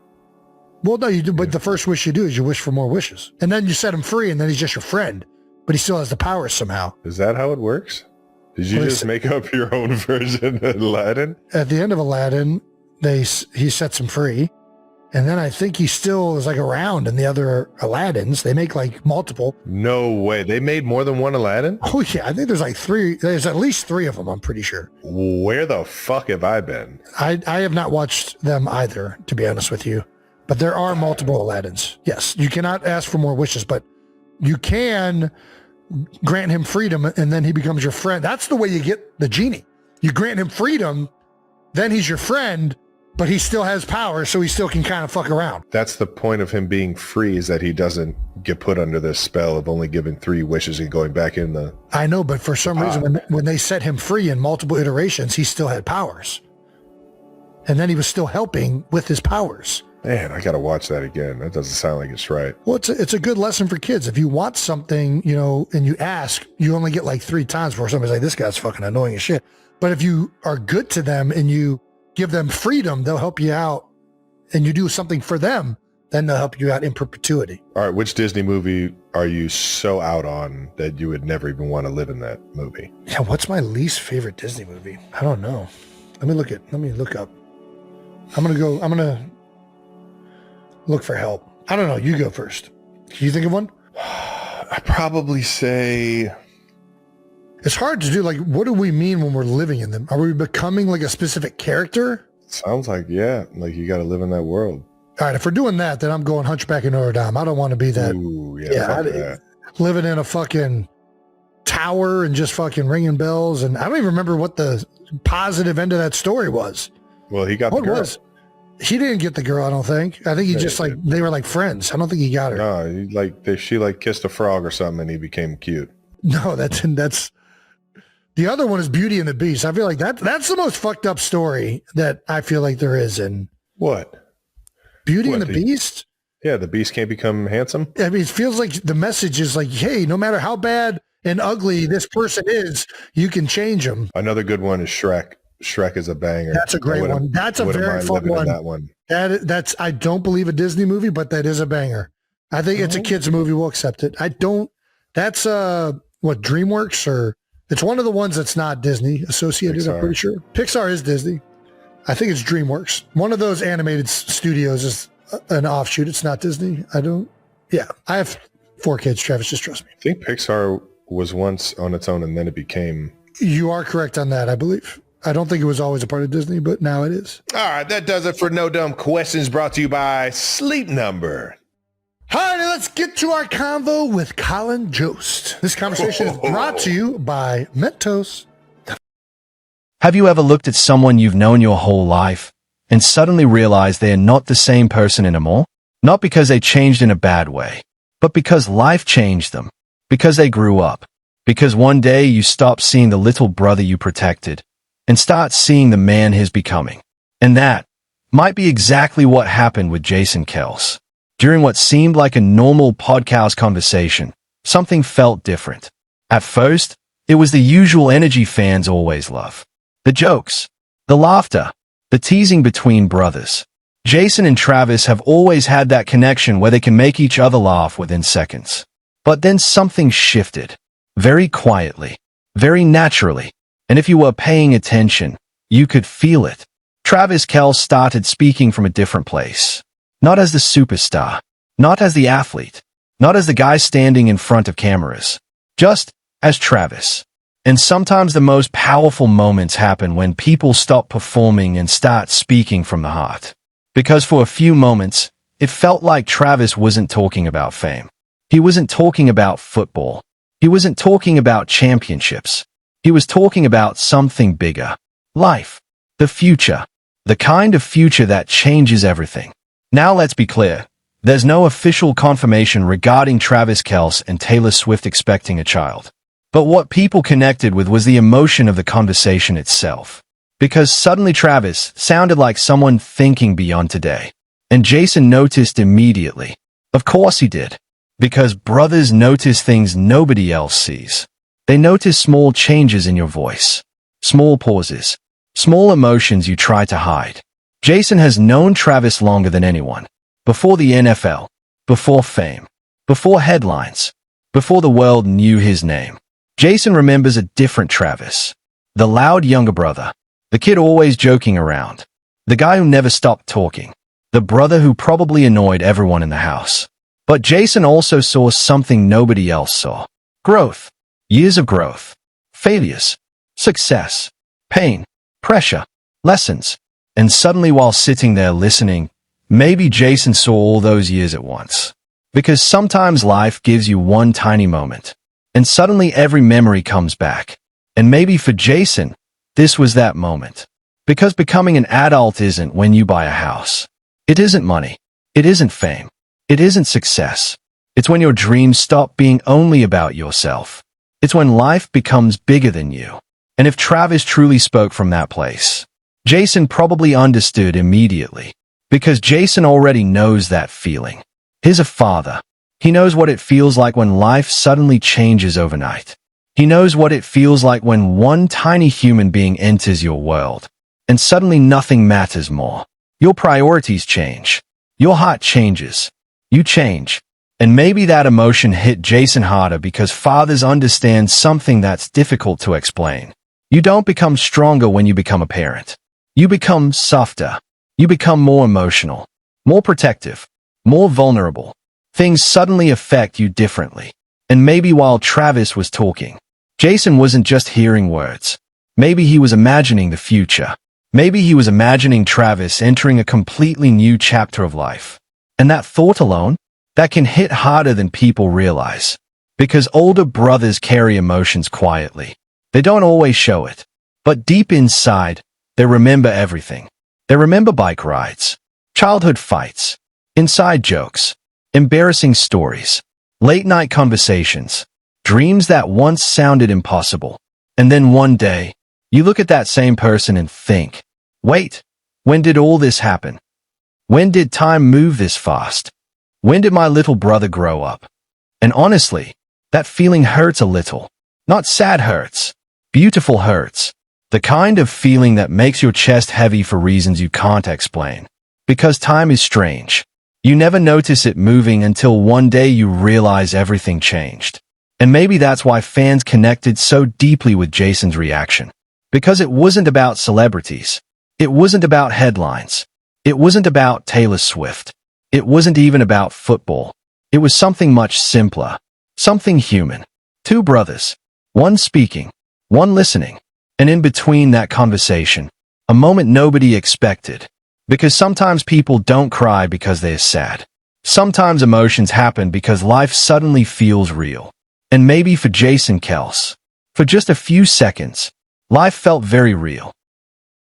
Well, no, you do. But the first wish you do is you wish for more wishes, and then you set him free, and then he's just your friend, but he still has the powers somehow. Is that how it works? Did you just make up your own version of Aladdin? At the end of Aladdin, he sets him free, and then I think he still is like around in the other Aladdins. They make like multiple. No way. They made more than one Aladdin? Oh yeah, I think there's like 3. There's at least 3 of them. I'm pretty sure. Where the fuck have I been? I have not watched them either, to be honest with you. But there are multiple Aladdins. Yes, you cannot ask for more wishes, but you can grant him freedom, and then he becomes your friend. That's the way you get the genie. You grant him freedom, then he's your friend, but he still has power, so he still can kind of fuck around. That's the point of him being free, is that he doesn't get put under this spell of only giving 3 wishes and going back in the... I know, but for some reason, when they set him free in multiple iterations, he still had powers. And then he was still helping with his powers. Man, I gotta watch that again. That doesn't sound like it's right. Well, it's a good lesson for kids. If you want something, and you ask, you only get like 3 times before somebody's like, this guy's fucking annoying as shit. But if you are good to them and you give them freedom, they'll help you out, and you do something for them, then they'll help you out in perpetuity. All right, which Disney movie are you so out on that you would never even want to live in that movie? Yeah, what's my least favorite Disney movie? I don't know. Let me look up. I'm gonna look for help. I don't know. You go first. Can you think of one? I'd probably say... It's hard to do. Like, what do we mean when we're living in them? Are we becoming like a specific character? Sounds like, yeah. Like you got to live in that world. All right. If we're doing that, then I'm going Hunchback of Notre Dame. I don't want to be that. Ooh, yeah. Living in a fucking tower and just fucking ringing bells. And I don't even remember what the positive end of that story was. Well, he got the girl. He didn't get the girl, I don't think. I think he just they were like friends. I don't think he got her. No, she kissed a frog or something and he became cute. No, that's the other one is Beauty and the Beast. I feel like that's the most fucked up story that I feel like there is in what? Beauty and the Beast? Yeah, the Beast can't become handsome. I mean, it feels like the message is like, hey, no matter how bad and ugly this person is, you can change them. Another good one is Shrek. Shrek is a banger. That's a great one. That's a very fun one. That one. That's I don't believe a Disney movie, but that is a banger. I think it's a kids movie. We'll accept it. That's what, DreamWorks, or it's one of the ones that's not Disney associated. Pixar. I'm pretty sure Pixar is Disney. I think it's DreamWorks. One of those animated studios is an offshoot. It's not Disney. I have 4 kids, Travis, just trust me. I think Pixar was once on its own and then it became... You are correct on that, I believe. I don't think it was always a part of Disney, but now it is. All right, that does it for No Dumb Questions, brought to you by Sleep Number. All right, let's get to our convo with Colin Jost. This conversation is brought to you by Mentos. Have you ever looked at someone you've known your whole life and suddenly realized they are not the same person anymore? Not because they changed in a bad way, but because life changed them, because they grew up, because one day you stopped seeing the little brother you protected and start seeing the man he's becoming. And that might be exactly what happened with Jason Kelce. During what seemed like a normal podcast conversation, something felt different. At first, it was the usual energy fans always love. The jokes, the laughter, the teasing between brothers. Jason and Travis have always had that connection where they can make each other laugh within seconds. But then something shifted. Very quietly, very naturally. And if you were paying attention, you could feel it. Travis Kelce started speaking from a different place. Not as the superstar, not as the athlete, not as the guy standing in front of cameras, just as Travis. And sometimes the most powerful moments happen when people stop performing and start speaking from the heart. Because for a few moments, it felt like Travis wasn't talking about fame. He wasn't talking about football. He wasn't talking about championships. He was talking about something bigger. Life. The future. The kind of future that changes everything. Now let's be clear. There's no official confirmation regarding Travis Kelce and Taylor Swift expecting a child. But what people connected with was the emotion of the conversation itself. Because suddenly Travis sounded like someone thinking beyond today. And Jason noticed immediately. Of course he did. Because brothers notice things nobody else sees. They notice small changes in your voice. Small pauses. Small emotions you try to hide. Jason has known Travis longer than anyone. Before the NFL, before fame, before headlines, before the world knew his name. Jason remembers a different Travis. The loud younger brother. The kid always joking around. The guy who never stopped talking. The brother who probably annoyed everyone in the house. But Jason also saw something nobody else saw. Growth. Years of growth. Failures. Success. Pain. Pressure. Lessons. And suddenly while sitting there listening, maybe Jason saw all those years at once. Because sometimes life gives you one tiny moment. And suddenly every memory comes back. And maybe for Jason, this was that moment. Because becoming an adult isn't when you buy a house. It isn't money. It isn't fame. It isn't success. It's when your dreams stop being only about yourself. It's when life becomes bigger than you. And if Travis truly spoke from that place, Jason probably understood immediately. Because Jason already knows that feeling. He's a father. He knows what it feels like when life suddenly changes overnight. He knows what it feels like when one tiny human being enters your world. And suddenly nothing matters more. Your priorities change. Your heart changes. You change. And maybe that emotion hit Jason harder because fathers understand something that's difficult to explain. You don't become stronger when you become a parent. You become softer. You become more emotional, more protective, more vulnerable. Things suddenly affect you differently. And maybe while Travis was talking, Jason wasn't just hearing words. Maybe he was imagining the future. Maybe he was imagining Travis entering a completely new chapter of life. And that thought alone, that can hit harder than people realize. Because older brothers carry emotions quietly. They don't always show it. But deep inside, they remember everything. They remember bike rides, childhood fights, inside jokes, embarrassing stories, late-night conversations, dreams that once sounded impossible. And then one day, you look at that same person and think, wait, when did all this happen? When did time move this fast? When did my little brother grow up? And honestly, that feeling hurts a little. Not sad hurts, beautiful hurts. The kind of feeling that makes your chest heavy for reasons you can't explain. Because time is strange. You never notice it moving until one day you realize everything changed. And maybe that's why fans connected so deeply with Jason's reaction. Because it wasn't about celebrities. It wasn't about headlines. It wasn't about Taylor Swift. It wasn't even about football. It was something much simpler. Something human. Two brothers. One speaking. One listening. And in between that conversation, a moment nobody expected. Because sometimes people don't cry because they're sad. Sometimes emotions happen because life suddenly feels real. And maybe for Jason Kelce, for just a few seconds, life felt very real.